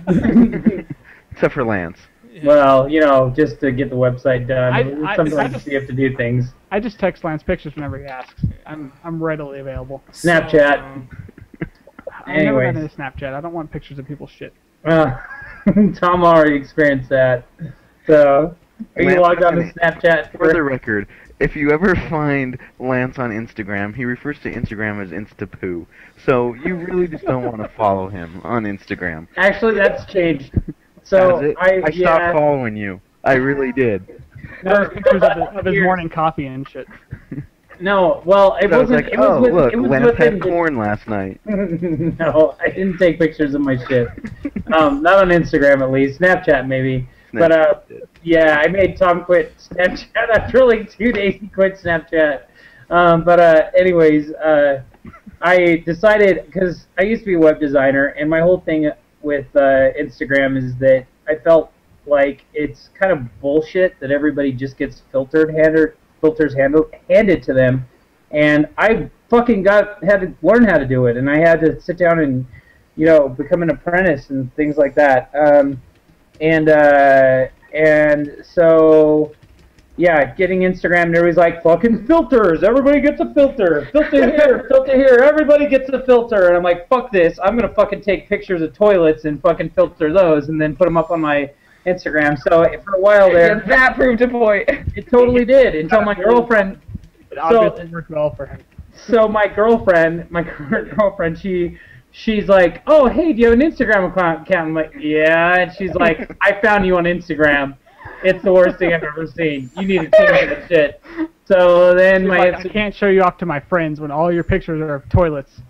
Except for Lance. Well, just to get the website done. I Sometimes just- you have to do things. I just text Lance pictures whenever he asks. I'm readily available. Snapchat. I never got Anyways. into Snapchat. I don't want pictures of people's shit. Tom already experienced that. So, Are you logged on to Snapchat? For the record, if you ever find Lance on Instagram, he refers to Instagram as Instapoo. So you really just don't want to follow him on Instagram. Actually, that's changed. So I stopped following you. I really did. There's pictures of his morning coffee and shit. No, well, it So I was wasn't. like, It was oh, with, look, it was Lance within had corn last night. No, I didn't take pictures of my shit. Not on Instagram, at least. Snapchat, maybe. But yeah, I made Tom quit Snapchat after like 2 days. He quit Snapchat. Anyways, I decided, because I used to be a web designer, and my whole thing with Instagram is that I felt like it's kind of bullshit that everybody just gets filters handed to them, and I fucking had to learn how to do it, and I had to sit down and become an apprentice and things like that. And so, yeah, getting Instagram, and everybody's like, fucking filters, everybody gets a filter. Filter here, everybody gets a filter. And I'm like, fuck this, I'm going to fucking take pictures of toilets and fucking filter those and then put them up on my Instagram. So for a while there... Yeah, that proved a point. It totally did, until my girlfriend... It obviously worked well for him. So my current girlfriend, she's like, oh, hey, do you have an Instagram account? I'm like, yeah. And she's like, I found you on Instagram. It's the worst thing I've ever seen. You need to change that shit. So then I can't show you off to my friends when all your pictures are of toilets.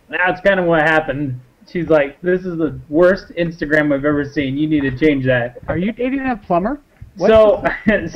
That's kind of what happened. She's like, this is the worst Instagram I've ever seen. You need to change that. Are you dating a plumber? What? So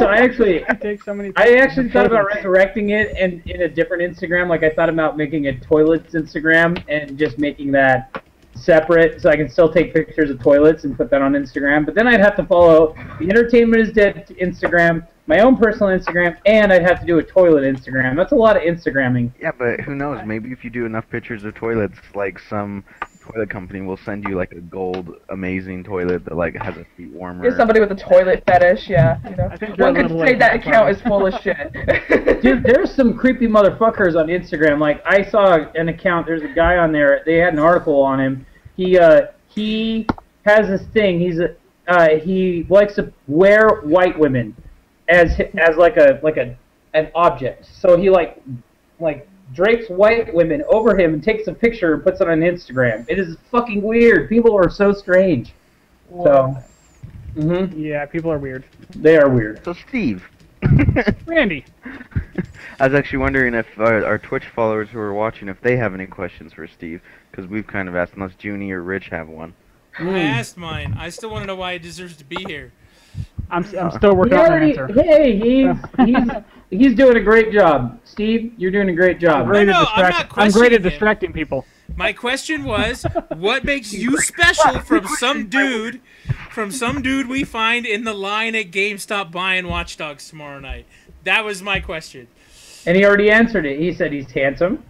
I actually thought about photos. resurrecting it and in a different Instagram. Like I thought about making a toilets Instagram and just making that separate, so I can still take pictures of toilets and put that on Instagram. But then I'd have to follow the Entertainment is Dead Instagram, my own personal Instagram, and I'd have to do a toilet Instagram. That's a lot of Instagramming. Yeah, but who knows? Maybe if you do enough pictures of toilets, like some toilet company will send you like a gold amazing toilet that like has a seat warmer. You're somebody with a toilet fetish, yeah. I think One could say that account is full of shit. Dude, there's some creepy motherfuckers on Instagram. Like, I saw an account, there's a guy on there, they had an article on him. He has this thing, he likes to wear white women as like an object. So he like drapes white women over him and takes a picture and puts it on Instagram. It is fucking weird. People are so strange. So, Yeah, people are weird. they are weird. So Steve, Randy. I was actually wondering if our Twitch followers who are watching, if they have any questions for Steve, because we've kind of asked, unless Junie or Rich have one. I asked mine. I still want to know why he deserves to be here. I'm still working on an answer. Hey, he's doing a great job. Steve, you're doing a great job. No, I'm not I'm great at questioning him. distracting people. My question was, what makes you special from some dude we find in the line at GameStop buying Watch Dogs tomorrow night? That was my question. And he already answered it. He said he's handsome.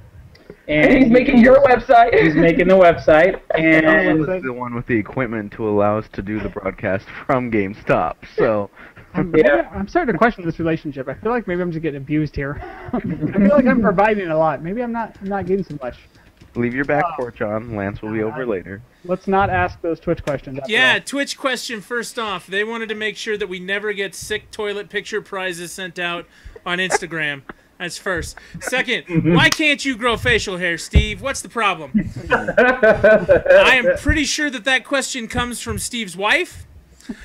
And he's making your website. He's making the website. And This is the one with the equipment to allow us to do the broadcast from GameStop. So. I'm starting to question this relationship. I feel like maybe I'm just getting abused here. I feel like I'm providing a lot. Maybe I'm not getting so much. Leave your back porch on. Lance will be over later. Let's not ask those Twitch questions. Yeah, Twitch question first off. They wanted to make sure that we never get sick toilet picture prizes sent out on Instagram. That's first. Second, why can't you grow facial hair, Steve? What's the problem? I am pretty sure that question comes from Steve's wife.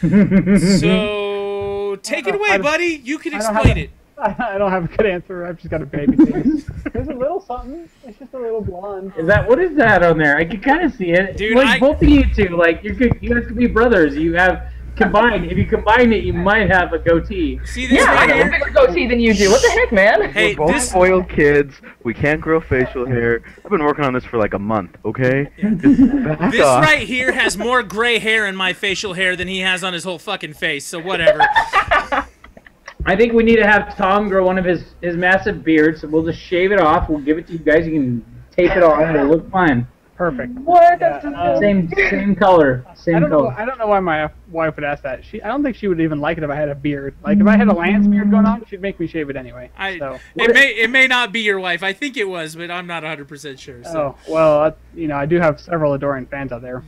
So take it away, buddy. You can explain it. I don't have a good answer. I've just got a baby face. There's a little something. It's just a little blonde. what is that on there? I can kind of see it. Dude, like both of you two, like you guys could be brothers. You have combined. If you combine it, you might have a goatee. See this Yeah, I right got a here? bigger goatee than you do. What the heck, man? Hey, We're both this spoiled kids. We can't grow facial hair. I've been working on this for like a month, okay? Just back this off. right here has more gray hair in my facial hair than he has on his whole fucking face. So whatever. I think we need to have Tom grow one of his massive beards. We'll just shave it off. We'll give it to you guys. You can tape it on. It'll look fine. Perfect. What? That's just Same color. I don't know why my wife would ask that. I don't think she would even like it if I had a beard. Like if I had a Lance beard going on, she'd make me shave it anyway. It may not be your wife. I think it was, but I'm not 100% sure. So. Oh well, I do have several adoring fans out there.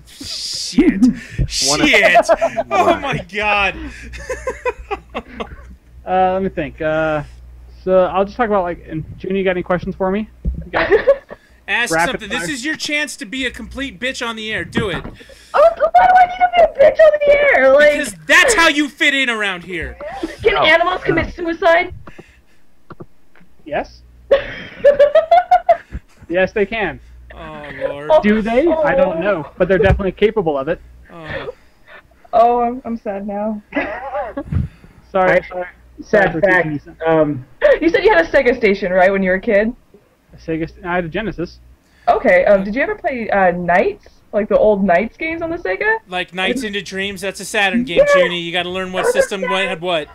Shit. Shit. Oh my god. Let me think. So I'll just talk about and Junie, you got any questions for me? Ask Rapid something. fire. This is your chance to be a complete bitch on the air. Do it. Oh, why do I need to be a bitch on the air? Because that's how you fit in around here. Can animals commit suicide? Yes. Yes, they can. Oh, Lord. Do they? I don't know, but they're definitely capable of it. Oh. Oh, I'm sad now. Sorry. Sad for fact. teaching you something. You said you had a Sega station, right, when you were a kid? I had a Genesis. Okay, did you ever play Knights? Like the old Knights games on the Sega? Like Nights into Dreams, that's a Saturn game, Junie. You gotta learn what system had what.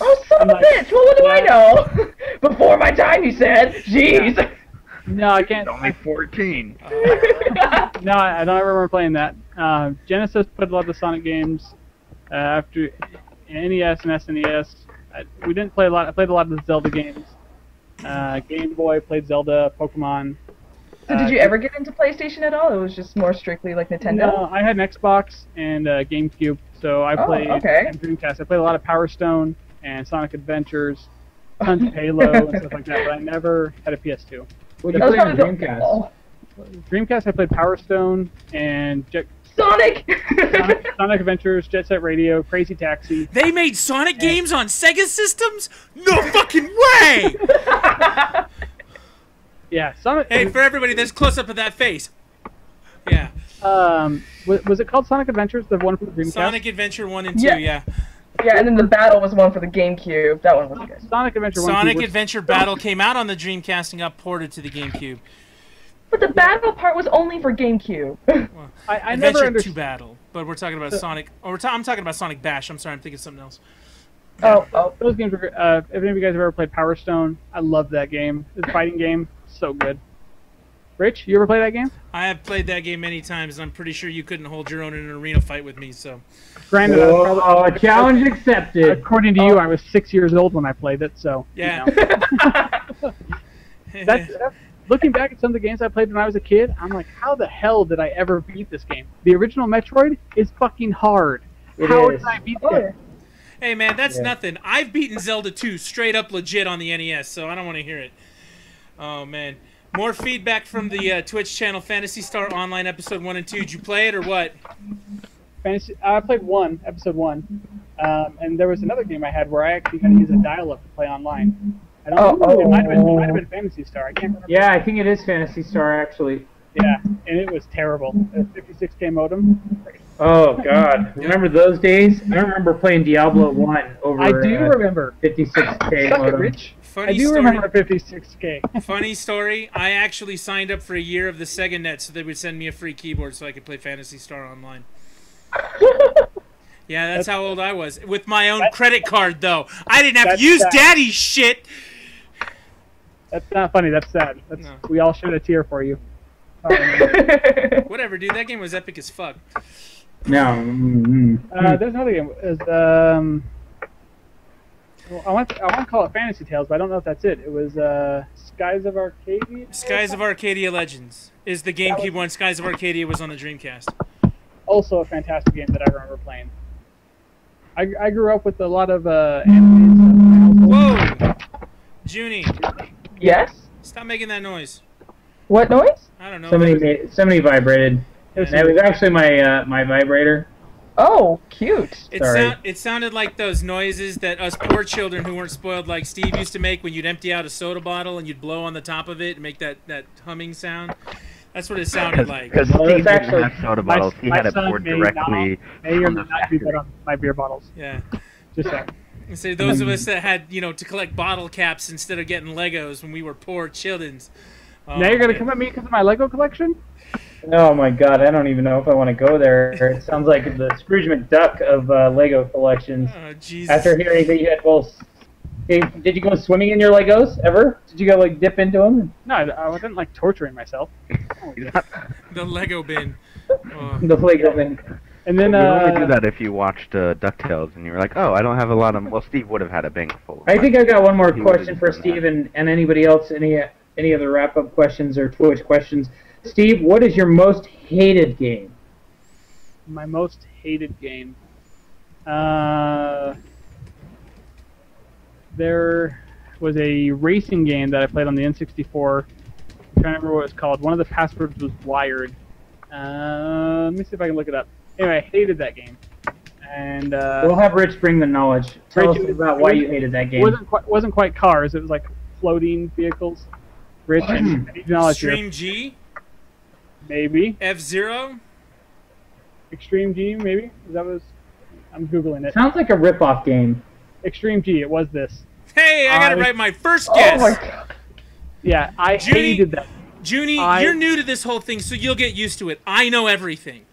Oh, son of a bitch! Well, what do I know? Before my time, you said. Jeez. Yeah. No, I can't. Only 14. No, I don't remember playing that. Genesis played a lot of the Sonic games. After NES and SNES, we didn't play a lot. I played a lot of the Zelda games. Game Boy played Zelda, Pokemon. So did you ever get into PlayStation at all? It was just more strictly like Nintendo? No, I had an Xbox and GameCube, so I played and Dreamcast. I played a lot of Power Stone and Sonic Adventures, tons of Halo and stuff like that, but I never had a PS2. What did you play on Dreamcast? Dreamcast, I played Power Stone and Sonic Adventures, Jet Set Radio, Crazy Taxi. They made Sonic games on Sega systems? No fucking way! Yeah, Sonic. Hey, for everybody, there's close up of that face. Yeah. Was it called Sonic Adventures, the one for the Dreamcast? Sonic Adventure 1 and 2, yeah. Yeah, and then the battle was one for the GameCube. That one was good. Sonic Adventure 1. Sonic Adventure Battle came out on the Dreamcast and got ported to the GameCube. But the battle part was only for GameCube. Well, I Adventure never 2 understood. Battle, but we're talking about Sonic. Or I'm talking about Sonic Bash. I'm sorry, I'm thinking of something else. Oh. Those games were. If any of you guys have ever played Power Stone, I love that game. It's a fighting game, so good. Rich, you ever play that game? I have played that game many times, and I'm pretty sure you couldn't hold your own in an arena fight with me. So, Granted, I was probably, challenge accepted. according to you, I was 6 years old when I played it. So yeah. You know. that's looking back at some of the games I played when I was a kid. I'm like, how the hell did I ever beat this game? The original Metroid is fucking hard. How did I beat it? Hey man, that's nothing. I've beaten Zelda 2 straight up legit on the NES, so I don't want to hear it. Oh man. More feedback from the Twitch channel, Phantasy Star Online Episode 1 and 2. Did you play it or what? I played episode 1. And there was another game I had where I actually had to use a dial-up to play online. I don't know. It might have been Phantasy Star. I can't remember. Yeah, I think it is Phantasy Star, actually. Yeah, and it was terrible. A 56K modem. Oh, God. Remember those days? I remember playing Diablo 1 over I do remember. 56K Suck it, modem. Rich. Funny I do story. remember 56K. Funny story. I actually signed up for a year of the Sega Net so they would send me a free keyboard so I could play Phantasy Star Online. Yeah, that's how old I was. With my own credit card, though. I didn't have to use Daddy's shit. That's not funny. That's sad. We all shed a tear for you. Whatever, dude. That game was epic as fuck. No. There's another game. I want to call it Fantasy Tales, but I don't know if that's it. It was Skies of Arcadia? Skies of Arcadia Legends is the GameCube one. Skies of Arcadia was on the Dreamcast. Also a fantastic game that I remember playing. I grew up with a lot of anime stuff. Whoa! Junie. Yes? Stop making that noise. What noise? I don't know. Somebody vibrated. That was actually my my vibrator. Oh, cute. It sounded like those noises that us poor children who weren't spoiled like Steve used to make when you'd empty out a soda bottle and you'd blow on the top of it and make that humming sound. That's what it sounded like. Because Steve didn't have soda bottles. He had it poured directly from the not be factory. put on my beer bottles. Yeah. Just saying. And so those of us that had, to collect bottle caps instead of getting Legos when we were poor childrens. Oh, Now you're going to come at me because of my Lego collection? Oh my God, I don't even know if I want to go there. It sounds like the Scrooge McDuck of Lego collections. Oh, Jesus. After hearing that you had did you go swimming in your Legos ever? Did you go dip into them? No, I wasn't torturing myself. The Lego bin. Oh. The Lego bin. And then You only do that if you watched DuckTales and you were like, oh, I don't have a lot of... Well, Steve would have had a bin full. I think I've got one more He question for would've done Steve and anybody else, any other wrap-up questions or Twitch questions. Steve, what is your most hated game? My most hated game. There was a racing game that I played on the N64. I'm trying to remember what it was called. One of the passwords was wired. Let me see if I can look it up. Anyway, I hated that game. And we'll have Rich bring the knowledge. Tell us about why you hated that game. Wasn't quite cars. It was like floating vehicles. Rich, I need knowledge here. Extreme G? Maybe. F-Zero? Extreme G, maybe? I'm Googling it. Sounds like a rip-off game. Extreme G, it was this. Hey, I gotta write my first guess. Oh my god. Yeah, I hated that. Junie, you're new to this whole thing, so you'll get used to it. I know everything.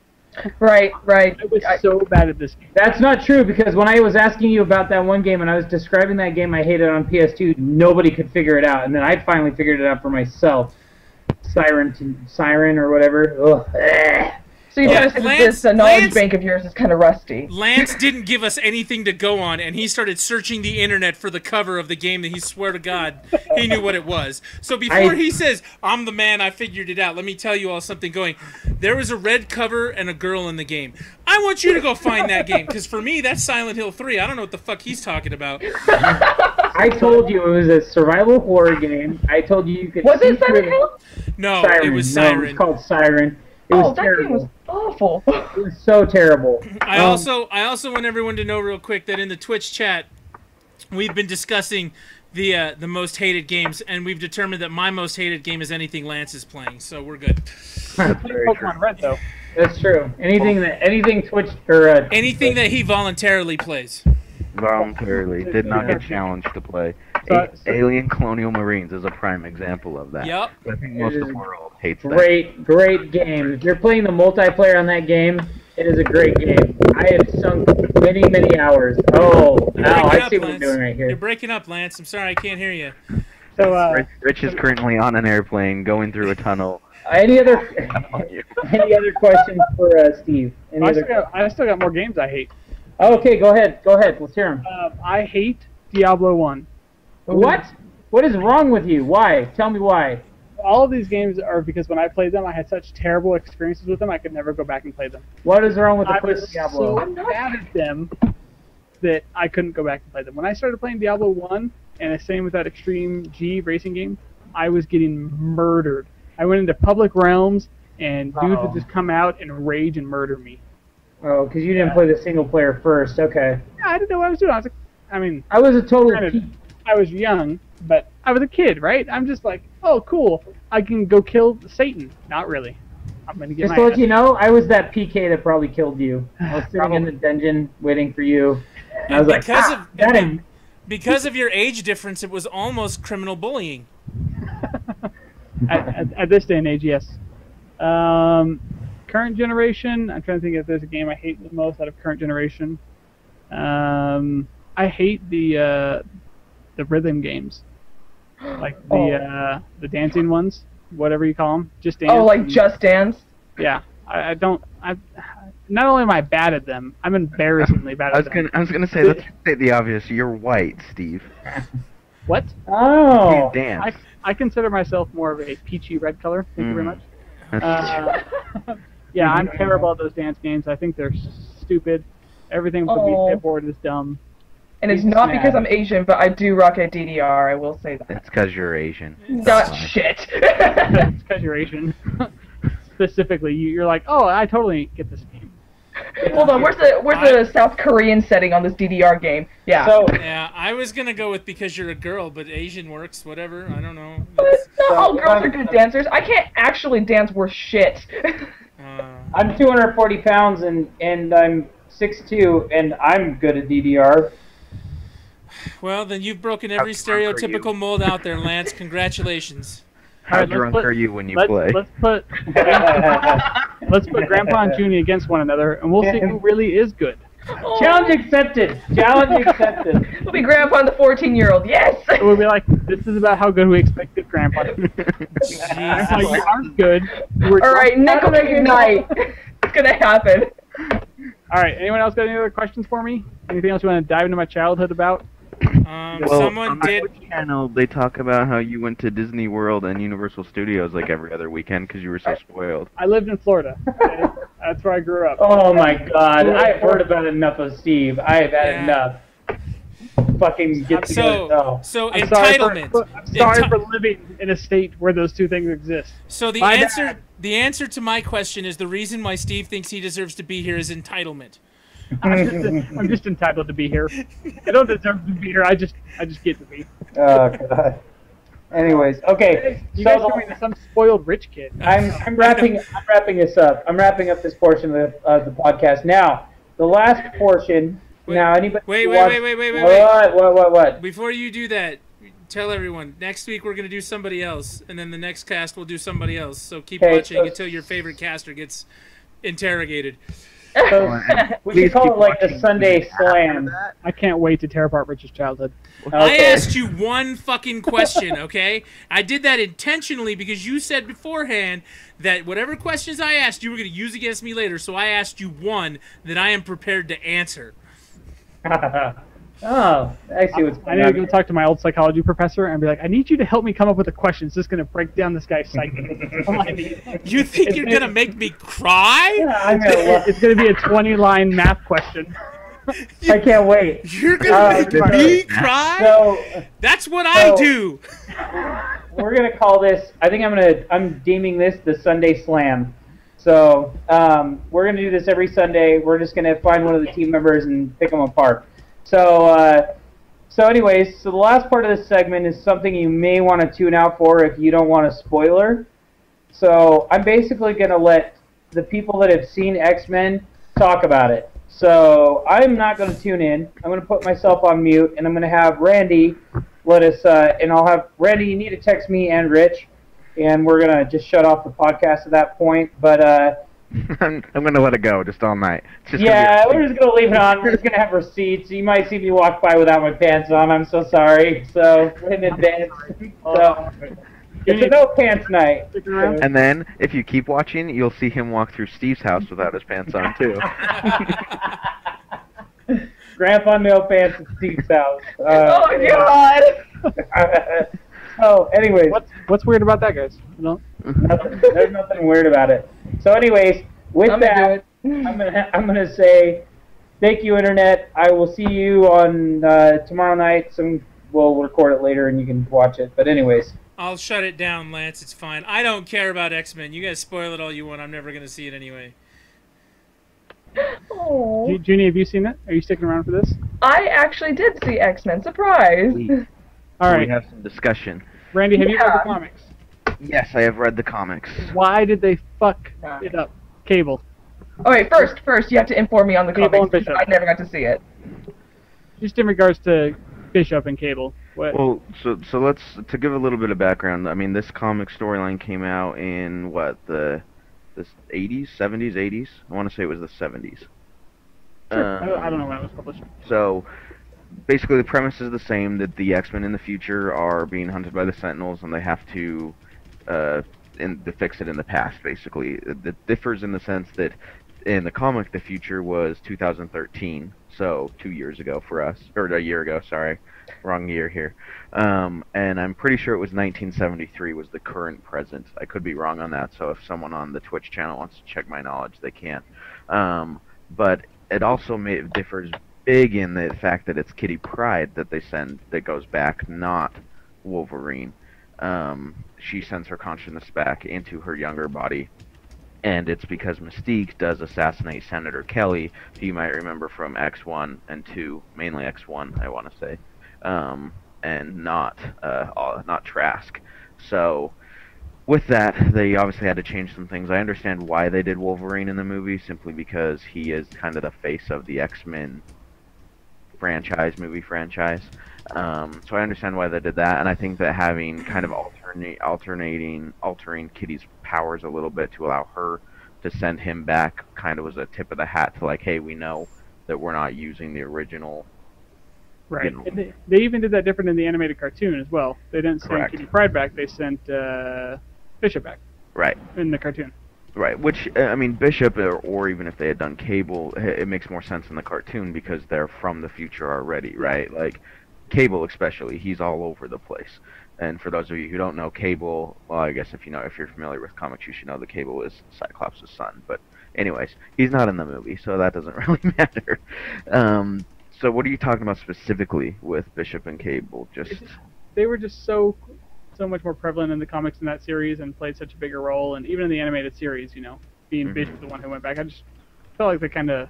Right. I was so bad at this game. That's not true, because when I was asking you about that one game and I was describing that game I hated on PS2, nobody could figure it out, and then I finally figured it out for myself. Siren or whatever. Ugh. So you kind of said that this knowledge bank of yours is kind of rusty. Lance didn't give us anything to go on, and he started searching the internet for the cover of the game that he swore to God he knew what it was. So before he says, I'm the man, I figured it out, let me tell you all something going. There was a red cover and a girl in the game. I want you to go find that game, because for me, that's Silent Hill 3. I don't know what the fuck he's talking about. I told you it was a survival horror game. I told you could... Was it Silent Hill? No, Siren. it was Siren. No, it was called Siren. It was terrible. That game was awful. It was so terrible. I also want everyone to know real quick that in the Twitch chat, we've been discussing the most hated games, and we've determined that my most hated game is anything Lance is playing. So we're good. That's Pokemon Red, though. That's true. Anything Twitch or anything that he voluntarily plays. Voluntarily did not get challenged to play. Alien Colonial Marines is a prime example of that. Yep. I think most of the world hates that. Great game. If you're playing the multiplayer on that game, it is a great game. I have sunk many hours. Oh, now I see what you're doing right here. You're breaking up, Lance. I'm sorry, I can't hear you. So, Rich is currently on an airplane going through a tunnel. Any other questions for Steve? I still got more games I hate. Okay, go ahead. Let's hear them. I hate Diablo 1. What? What is wrong with you? Why? Tell me why. All of these games are because when I played them, I had such terrible experiences with them, I could never go back and play them. What is wrong with the I was Diablo? so bad at them that I couldn't go back and play them. When I started playing Diablo 1, and the same with that Extreme G racing game, I was getting murdered. I went into public realms, and dudes would just come out and rage and murder me. Oh, because you didn't play the single player first. Okay. Yeah, I didn't know what I was doing. I was a total... I was young, but I was a kid, right? I'm just like, oh, cool. I can go kill Satan. Not really. I'm gonna get just to let you know, I was that PK that probably killed you. I was sitting in the dungeon waiting for you. And I was like, because of your age difference, it was almost criminal bullying. at this day and age, yes. Current generation, I'm trying to think if there's a game I hate the most out of current generation. I hate the rhythm games, like the dancing ones, whatever you call them. Just Dance. Oh, like Just Dance? Yeah, I don't. Not only am I bad at them, I'm embarrassingly bad at them. I was gonna say, let's state the obvious. You're white, Steve. What? Oh. You dance. I consider myself more of a peachy red color. Thank you very much. Yeah, I'm terrible at those dance games. I think they're stupid. Everything with the Wii Fit board is dumb. And it's not because I'm Asian, but I do rock a DDR, I will say that. It's because you're Asian. Not shit. It's because you're Asian. Specifically, you're like, oh, I totally get this game. Hold on, where's the South Korean setting on this DDR game? Yeah. So, yeah, I was gonna go with because you're a girl, but Asian works, whatever. I don't know. But not all girls are good dancers. I can't actually dance worth shit. I'm 240 pounds and I'm 6'2", and I'm good at DDR. Well, then you've broken every stereotypical mold out there, Lance. Congratulations. How drunk are you when you play? Let's put Grandpa and Junie against one another, and we'll see who really is good. Challenge accepted. Challenge accepted. We'll be Grandpa and the 14-year-old. Yes. We'll be like, this is about how good we expect good Grandpa to be. Grandpa, you aren't good. All right, nickel night. It's gonna happen. All right. Anyone else got any other questions for me? Anything else you want to dive into my childhood about? Someone on did. My Twitch channel, they talk about how you went to Disney World and Universal Studios like every other weekend because you were so spoiled. I lived in Florida. Okay? That's where I grew up. Oh my God! I've heard about enough of Steve. I have had enough. Fucking get together. So I'm sorry entitlement. I'm sorry for living in a state where those two things exist. So the answer to my question is the reason why Steve thinks he deserves to be here is entitlement. I'm just entitled to be here. I don't deserve to be here. I just get to be. Oh God. Anyways, okay. You guys are like some spoiled rich kid. I'm wrapping this up. I'm wrapping up this portion of the podcast now. The last portion. Now, anybody? Wait. What? Before you do that, tell everyone. Next week we're gonna do somebody else, and then the next cast we'll do somebody else. So keep watching until your favorite caster gets interrogated. So, we can call it like the Sunday Slam. I can't wait to tear apart Rich's childhood. Okay. I asked you one fucking question, okay? I did that intentionally because you said beforehand that whatever questions I asked you were going to use against me later, so I asked you one that I am prepared to answer. Oh, I see what's going on. I need to go talk to my old psychology professor and be like, I need you to help me come up with a question. It's just going to break down this guy's psyche. You think you're going to make me cry? Yeah, it's going to be a 20-line math question. I can't wait. You're going to make me cry? So, that's what I do. We're going to call this, I'm deeming this the Sunday Slam. So, we're going to do this every Sunday. We're just going to find one of the team members and pick them apart. So anyways, the last part of this segment is something you may want to tune out for if you don't want a spoiler. So I'm basically going to let the people that have seen X-Men talk about it. So I'm not going to tune in. I'm going to put myself on mute, and I'm going to have Randy let us, and I'll have, Randy, you need to text me and Rich, and we're going to just shut off the podcast at that point. But, I'm going to let it go just all night. We're just going to leave it on. We're just going to have receipts. You might see me walk by without my pants on. I'm so sorry. So, in advance. So, it's a no pants night. And then, if you keep watching, you'll see him walk through Steve's house without his pants on, too. Grandpa no pants at Steve's house. Oh, God! So, anyways. What's weird about that, guys? No? There's nothing weird about it. So, anyways, with that, I'm gonna say thank you, Internet. I will see you on tomorrow night. We'll record it later and you can watch it. But anyways. I'll shut it down, Lance. It's fine. I don't care about X-Men. You guys spoil it all you want. I'm never gonna see it anyway. Junie, have you seen it? Are you sticking around for this? I actually did see X-Men. Surprise! All right. We have some discussion. Randy, have you read the comics? Yes, I have read the comics. Why did they fuck it up? Cable. Okay, first you have to inform me on the comics. Because I never got to see it. Just in regards to Bishop and Cable. Well, so let's to give a little bit of background. I mean, this comic storyline came out in the 80s, 70s, 80s. I want to say it was the 70s. Sure. I don't know when it was published. So basically, the premise is the same: that the X-Men in the future are being hunted by the Sentinels, and they have to fix it in the past. Basically, it differs in the sense that in the comic, the future was 2013, so 2 years ago for us, or a year ago. Sorry, wrong year here. And I'm pretty sure it was 1973 was the current present. I could be wrong on that, so if someone on the Twitch channel wants to check my knowledge, they can. But it also differs big in the fact that it's Kitty Pryde that they send that goes back, not Wolverine. She sends her consciousness back into her younger body, and it's because Mystique does assassinate Senator Kelly, who you might remember from X1 and 2, mainly X1, I want to say, and not Trask. So with that, they obviously had to change some things. I understand why they did Wolverine in the movie, simply because he is kind of the face of the X-Men movie franchise. So I understand why they did that, and I think that having kind of altering Kitty's powers a little bit to allow her to send him back kind of was a tip of the hat to, like, hey, we know that we're not using the original. Right. And they even did that different in the animated cartoon as well. They didn't send Kitty Pryde back, they sent Bishop back. Right. In the cartoon. Right, which, I mean, Bishop, or even if they had done Cable, it makes more sense in the cartoon because they're from the future already, right? Like, Cable especially, he's all over the place. And for those of you who don't know, Cable, well, I guess if you're familiar with comics, you should know that Cable is Cyclops' son. But anyways, he's not in the movie, so that doesn't really matter. So what are you talking about specifically with Bishop and Cable? They were just so much more prevalent in the comics in that series and played such a bigger role, and even in the animated series, being Bishop the one who went back, I just felt like they kind of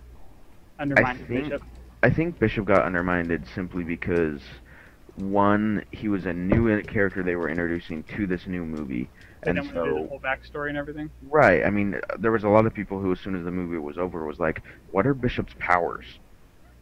undermined Bishop. I think Bishop got undermined simply because, one, he was a new character they were introducing to this new movie, and so the whole backstory and everything. Right. I mean, there was a lot of people who, as soon as the movie was over, was like, "What are Bishop's powers?"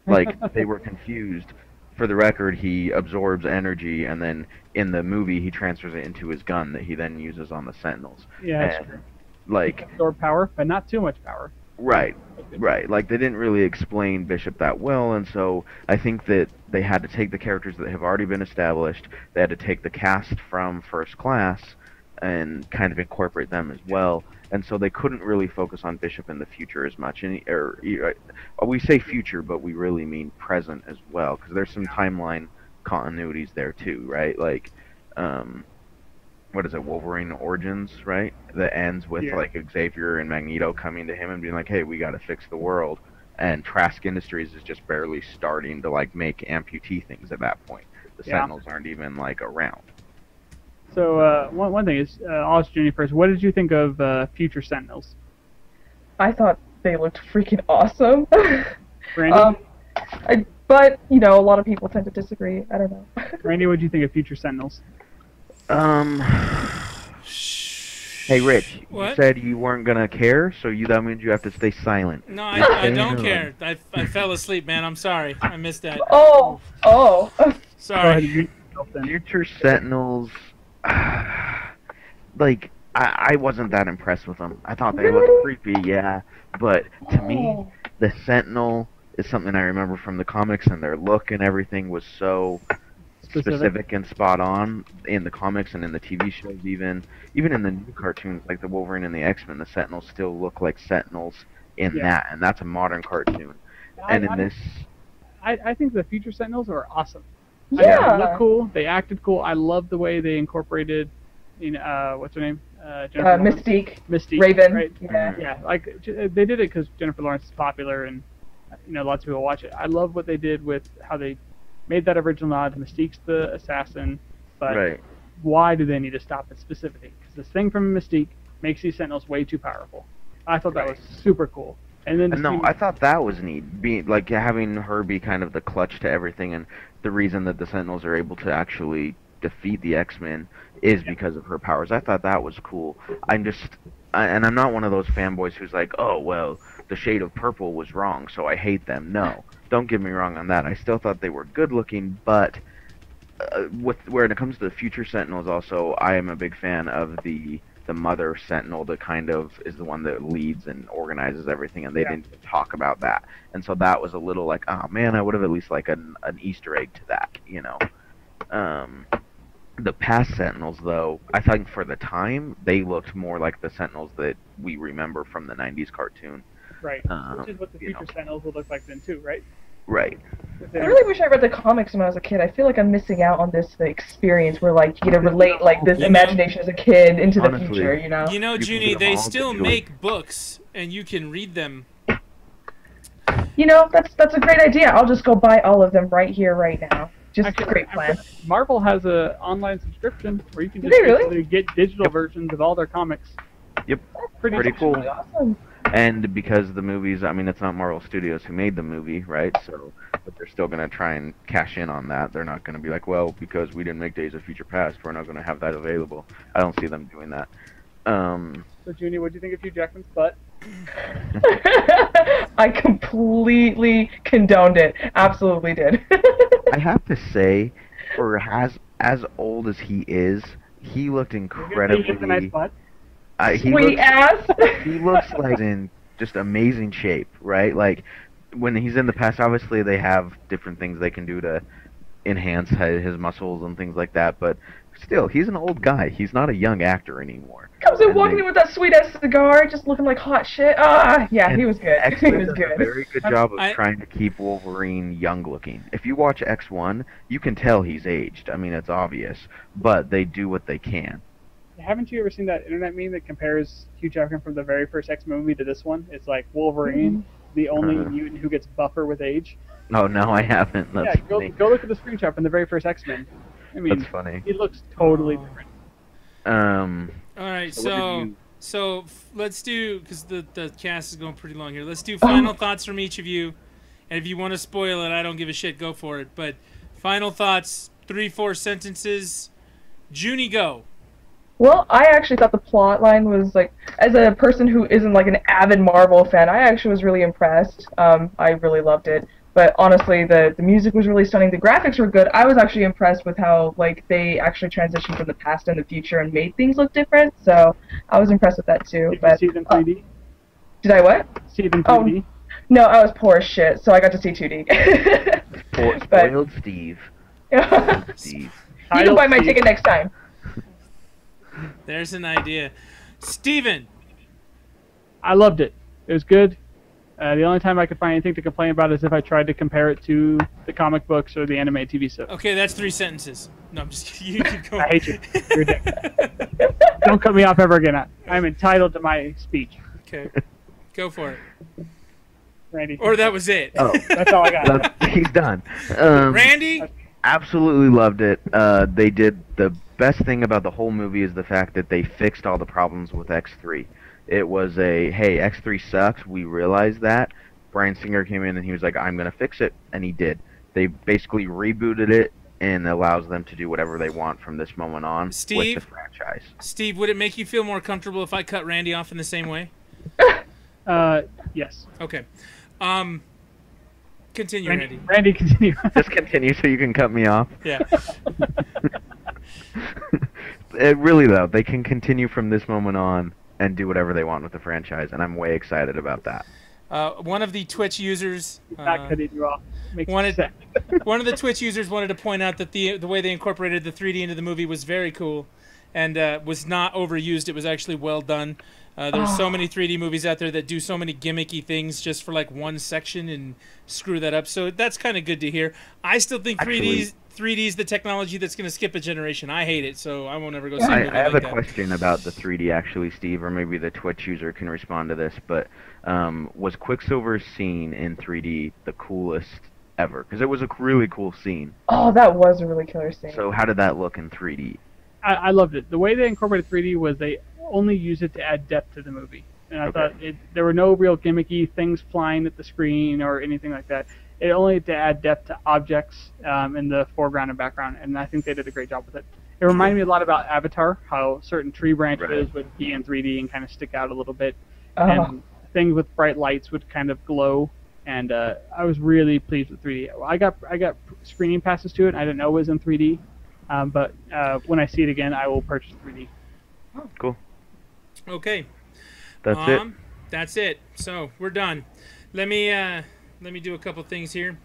Like, they were confused. For the record, he absorbs energy, and then in the movie, he transfers it into his gun that he then uses on the Sentinels. Yeah, that's true. Like, absorb power, but not too much power. Right. Like, they didn't really explain Bishop that well, and so I think that they had to take the characters that have already been established, they had to take the cast from First Class, and kind of incorporate them as well. And so they couldn't really focus on Bishop in the future as much. We say future, but we really mean present as well, because there's some timeline continuities there too, right? Like, what is it, Wolverine Origins, right? That ends with like Xavier and Magneto coming to him and being like, "Hey, we got to fix the world." And Trask Industries is just barely starting to like make amputee things at that point. The Sentinels aren't even like around. So one thing is, I'll ask Junie first. What did you think of future Sentinels? I thought they looked freaking awesome. Randy? But a lot of people tend to disagree. I don't know. Randy, what did you think of future Sentinels? Hey, Rich. What? You said you weren't gonna care, so that means you have to stay silent. No, I don't care. I fell asleep, man. I'm sorry. I missed that. Oh. Sorry. Future Sentinels. Like, I wasn't that impressed with them. I thought they looked creepy, yeah. But to me, the Sentinel is something I remember from the comics, and their look and everything was so specific and spot on in the comics and in the TV shows. Even in the new cartoons, like the Wolverine and the X-Men, the Sentinels still look like Sentinels in that, and that's a modern cartoon. I think the future Sentinels are awesome. Yeah. They look cool. They acted cool. I love the way they incorporated, what's her name? Mystique. Raven. Right? Yeah. Like they did it because Jennifer Lawrence is popular, and lots of people watch it. I love what they did with how they made that original nod. Mystique's the assassin, but why do they need to stop it specifically? Because this thing from Mystique makes these Sentinels way too powerful. I thought that was super cool. And then I thought that was neat, being like having her be kind of the clutch to everything, and the reason that the Sentinels are able to actually defeat the X-Men is because of her powers. I thought that was cool. And I'm not one of those fanboys who's like, "Oh well, the shade of purple was wrong, so I hate them." No, don't get me wrong on that. I still thought they were good looking, but when it comes to the future Sentinels, also I am a big fan of the Mother Sentinel that kind of is the one that leads and organizes everything, and they didn't talk about that. And so that was a little like, oh man, I would have at least like an Easter egg to that, The past Sentinels, though, I think for the time, they looked more like the Sentinels that we remember from the 90s cartoon. Right, which is what the future Sentinels would look like then too, right? Right. I really wish I read the comics when I was a kid. I feel like I'm missing out on this experience where you get to relate this imagination as a kid into the future, Junie, they still make books and you can read them. That's a great idea. I'll just go buy all of them right here, right now. Just a great plan. Marvel has an online subscription where you can just really get digital versions of all their comics. Yep. That's pretty cool. Really awesome. And because the movies, I mean, it's not Marvel Studios who made the movie, right? So, but they're still going to try and cash in on that. They're not going to be like, well, because we didn't make Days of Future Past, we're not going to have that available. I don't see them doing that. So, Junie, what do you think of Hugh Jackman's butt? I completely condoned it. Absolutely did. I have to say, for as old as he is, he looked incredibly... He has a nice butt. Sweet ass. He looks like in just amazing shape, right? Like when he's in the past, obviously they have different things they can do to enhance his muscles and things like that. But still, he's an old guy. He's not a young actor anymore. Comes in walking in with that sweet ass cigar, just looking like hot shit. Yeah, he was good. He X-Men was does good. a very good job of trying to keep Wolverine young looking. If you watch X1, you can tell he's aged. I mean, it's obvious, but they do what they can. Haven't you ever seen that internet meme that compares Hugh Jackman from the very first X movie to this one? It's like Wolverine, the only mutant who gets buffer with age. Oh no, I haven't. That's funny. Go look at the screenshot from the very first X-Men. I mean, That's funny. He looks totally different. All right, so let's do, because the cast is going pretty long here. Let's do final thoughts from each of you, and if you want to spoil it, I don't give a shit. Go for it. But final thoughts, 3-4 sentences. Junie, go. Well, I actually thought the plot line was, like, as a person who isn't, like, an avid Marvel fan, I actually was really impressed. I really loved it. But honestly, the music was really stunning. The graphics were good. I was actually impressed with how, like, they actually transitioned from the past and the future and made things look different. So I was impressed with that, too. Did you see them 3D? Did I what? See them 3D? No, I was poor as shit, so I got to see 2D. Spoiled Steve. Steve. You can buy my ticket next time. There's an idea. Steven! I loved it. It was good. The only time I could find anything to complain about is if I tried to compare it to the comic books or the anime TV show. Okay, that's 3 sentences. No, I'm just kidding. You keep going. I hate you. You're a dick. Don't cut me off ever again. I'm entitled to my speech. Okay. Go for it. Randy. Or that was it. Oh, that's all I got. He's done. Randy? Absolutely loved it. They did the best thing about the whole movie is the fact that they fixed all the problems with X3. It was a, hey, X3 sucks, we realize that. Bryan Singer came in and he was like, I'm going to fix it, and he did. They basically rebooted it and allows them to do whatever they want from this moment on with the franchise. Steve, would it make you feel more comfortable if I cut Randy off in the same way? Yes. Okay. Continue, Randy. Randy, continue. Just continue so you can cut me off. Yeah. Really, though, they can continue from this moment on and do whatever they want with the franchise, and I'm way excited about that. One of the Twitch users not cutting you off. one of the Twitch users wanted to point out that the way they incorporated the 3D into the movie was very cool, and was not overused. It was actually well done. There's so many 3D movies out there that do so many gimmicky things just for like one section and screw that up. So that's kind of good to hear. I still think 3D's the technology that's going to skip a generation. I hate it, so I won't ever go see a movie I have like a question about the 3D, actually, Steve, or maybe the Twitch user can respond to this, but was Quicksilver's scene in 3D the coolest ever? Because it was a really cool scene. Oh, that was a really killer scene. So how did that look in 3D? I loved it. The way they incorporated 3D was they only used it to add depth to the movie. And I thought there were no real gimmicky things flying at the screen or anything like that. It only had to add depth to objects in the foreground and background, and I think they did a great job with it. It reminded me a lot about Avatar, how certain tree branches would be in 3D and kind of stick out a little bit, and things with bright lights would kind of glow. And I was really pleased with 3D. I got screening passes to it. I didn't know it was in 3D, but when I see it again, I will purchase 3D. Oh, cool. Okay. That's it. That's it. So we're done. Let me do a couple things here.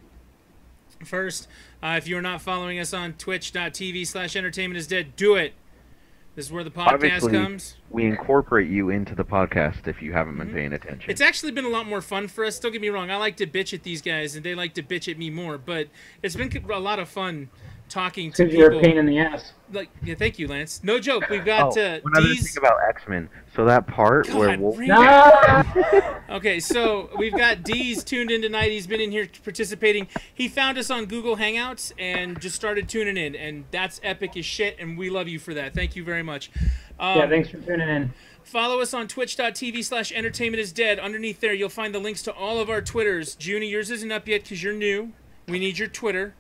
First, if you're not following us on twitch.tv/entertainmentisdead, do it. This is where the podcast comes. We incorporate you into the podcast if you haven't been paying attention. It's actually been a lot more fun for us. Don't get me wrong. I like to bitch at these guys, and they like to bitch at me more. But it's been a lot of fun talking to people. You're a pain in the ass. Like, yeah, thank you, Lance. No joke. We've got another thing about X-Men. So that part where Wolf. Okay, so we've got Deez tuned in tonight. He's been in here participating. He found us on Google Hangouts and just started tuning in, and that's epic as shit. And we love you for that. Thank you very much. Yeah, thanks for tuning in. Follow us on twitch.tv/entertainmentisdead. Underneath there, you'll find the links to all of our Twitters. Junie, yours isn't up yet because you're new. We need your Twitter.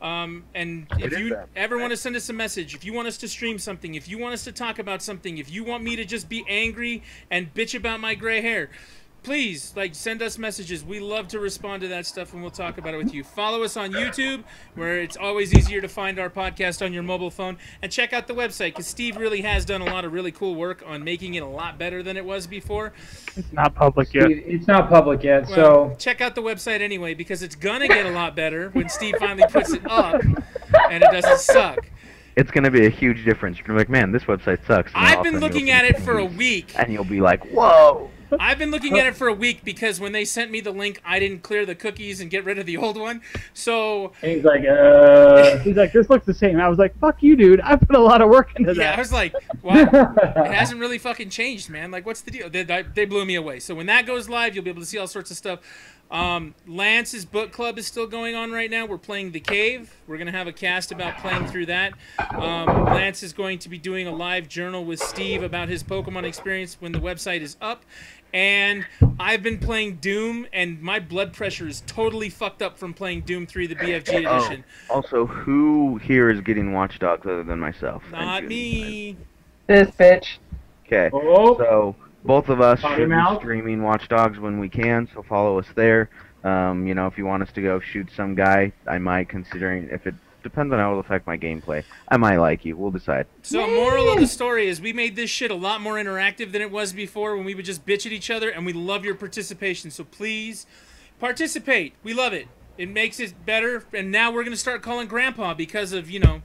And if you ever want to send us a message, if you want us to stream something, if you want us to talk about something, if you want me to just be angry and bitch about my gray hair, please, send us messages. We love to respond to that stuff, and we'll talk about it with you. Follow us on YouTube, where it's always easier to find our podcast on your mobile phone. And check out the website, because Steve really has done a lot of really cool work on making it a lot better than it was before. It's not public yet. It's not public yet, well, so... check out the website anyway, because it's going to get a lot better when Steve finally puts it up, and it doesn't suck. it's gonna be a huge difference. You're gonna be like, man, this website sucks. And then all I've of a been sudden looking you'll at see it for a things, week. and you'll be like, whoa. I've been looking at it for a week because when they sent me the link, I didn't clear the cookies and get rid of the old one. So And he's like, He's like, this looks the same. I was like, fuck you, dude. I put a lot of work into yeah, that. I was like, well, it hasn't really fucking changed, man. Like, what's the deal? They blew me away. So when that goes live, you'll be able to see all sorts of stuff. Lance's book club is still going on right now. We're playing The Cave. We're going to have a cast about playing through that. Lance is going to be doing a live journal with Steve about his Pokemon experience when the website is up. And I've been playing Doom, and my blood pressure is totally fucked up from playing Doom 3, the BFG edition. Also, who here is getting Watch Dogs other than myself? and Not Junie? me. This bitch. Okay, Oh. so both of us Potty should be mouth. streaming Watch Dogs when we can, so follow us there. You know, if you want us to go shoot some guy, I might, considering if it depends on how it'll affect my gameplay. I might like you. We'll decide. So moral of the story is we made this shit a lot more interactive than it was before when we would just bitch at each other, and we love your participation. So please participate. We love it. It makes it better, and now we're going to start calling Grandpa because of, you know,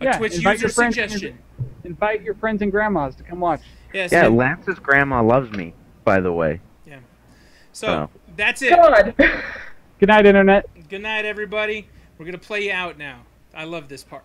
a Twitch invite user your friends suggestion. Invite your friends and grandmas to come watch. Yes, Yeah, and- Lance's grandma loves me, by the way. yeah. So that's it. God. Good night, Internet. Good night, everybody. We're going to play you out now. I love this part.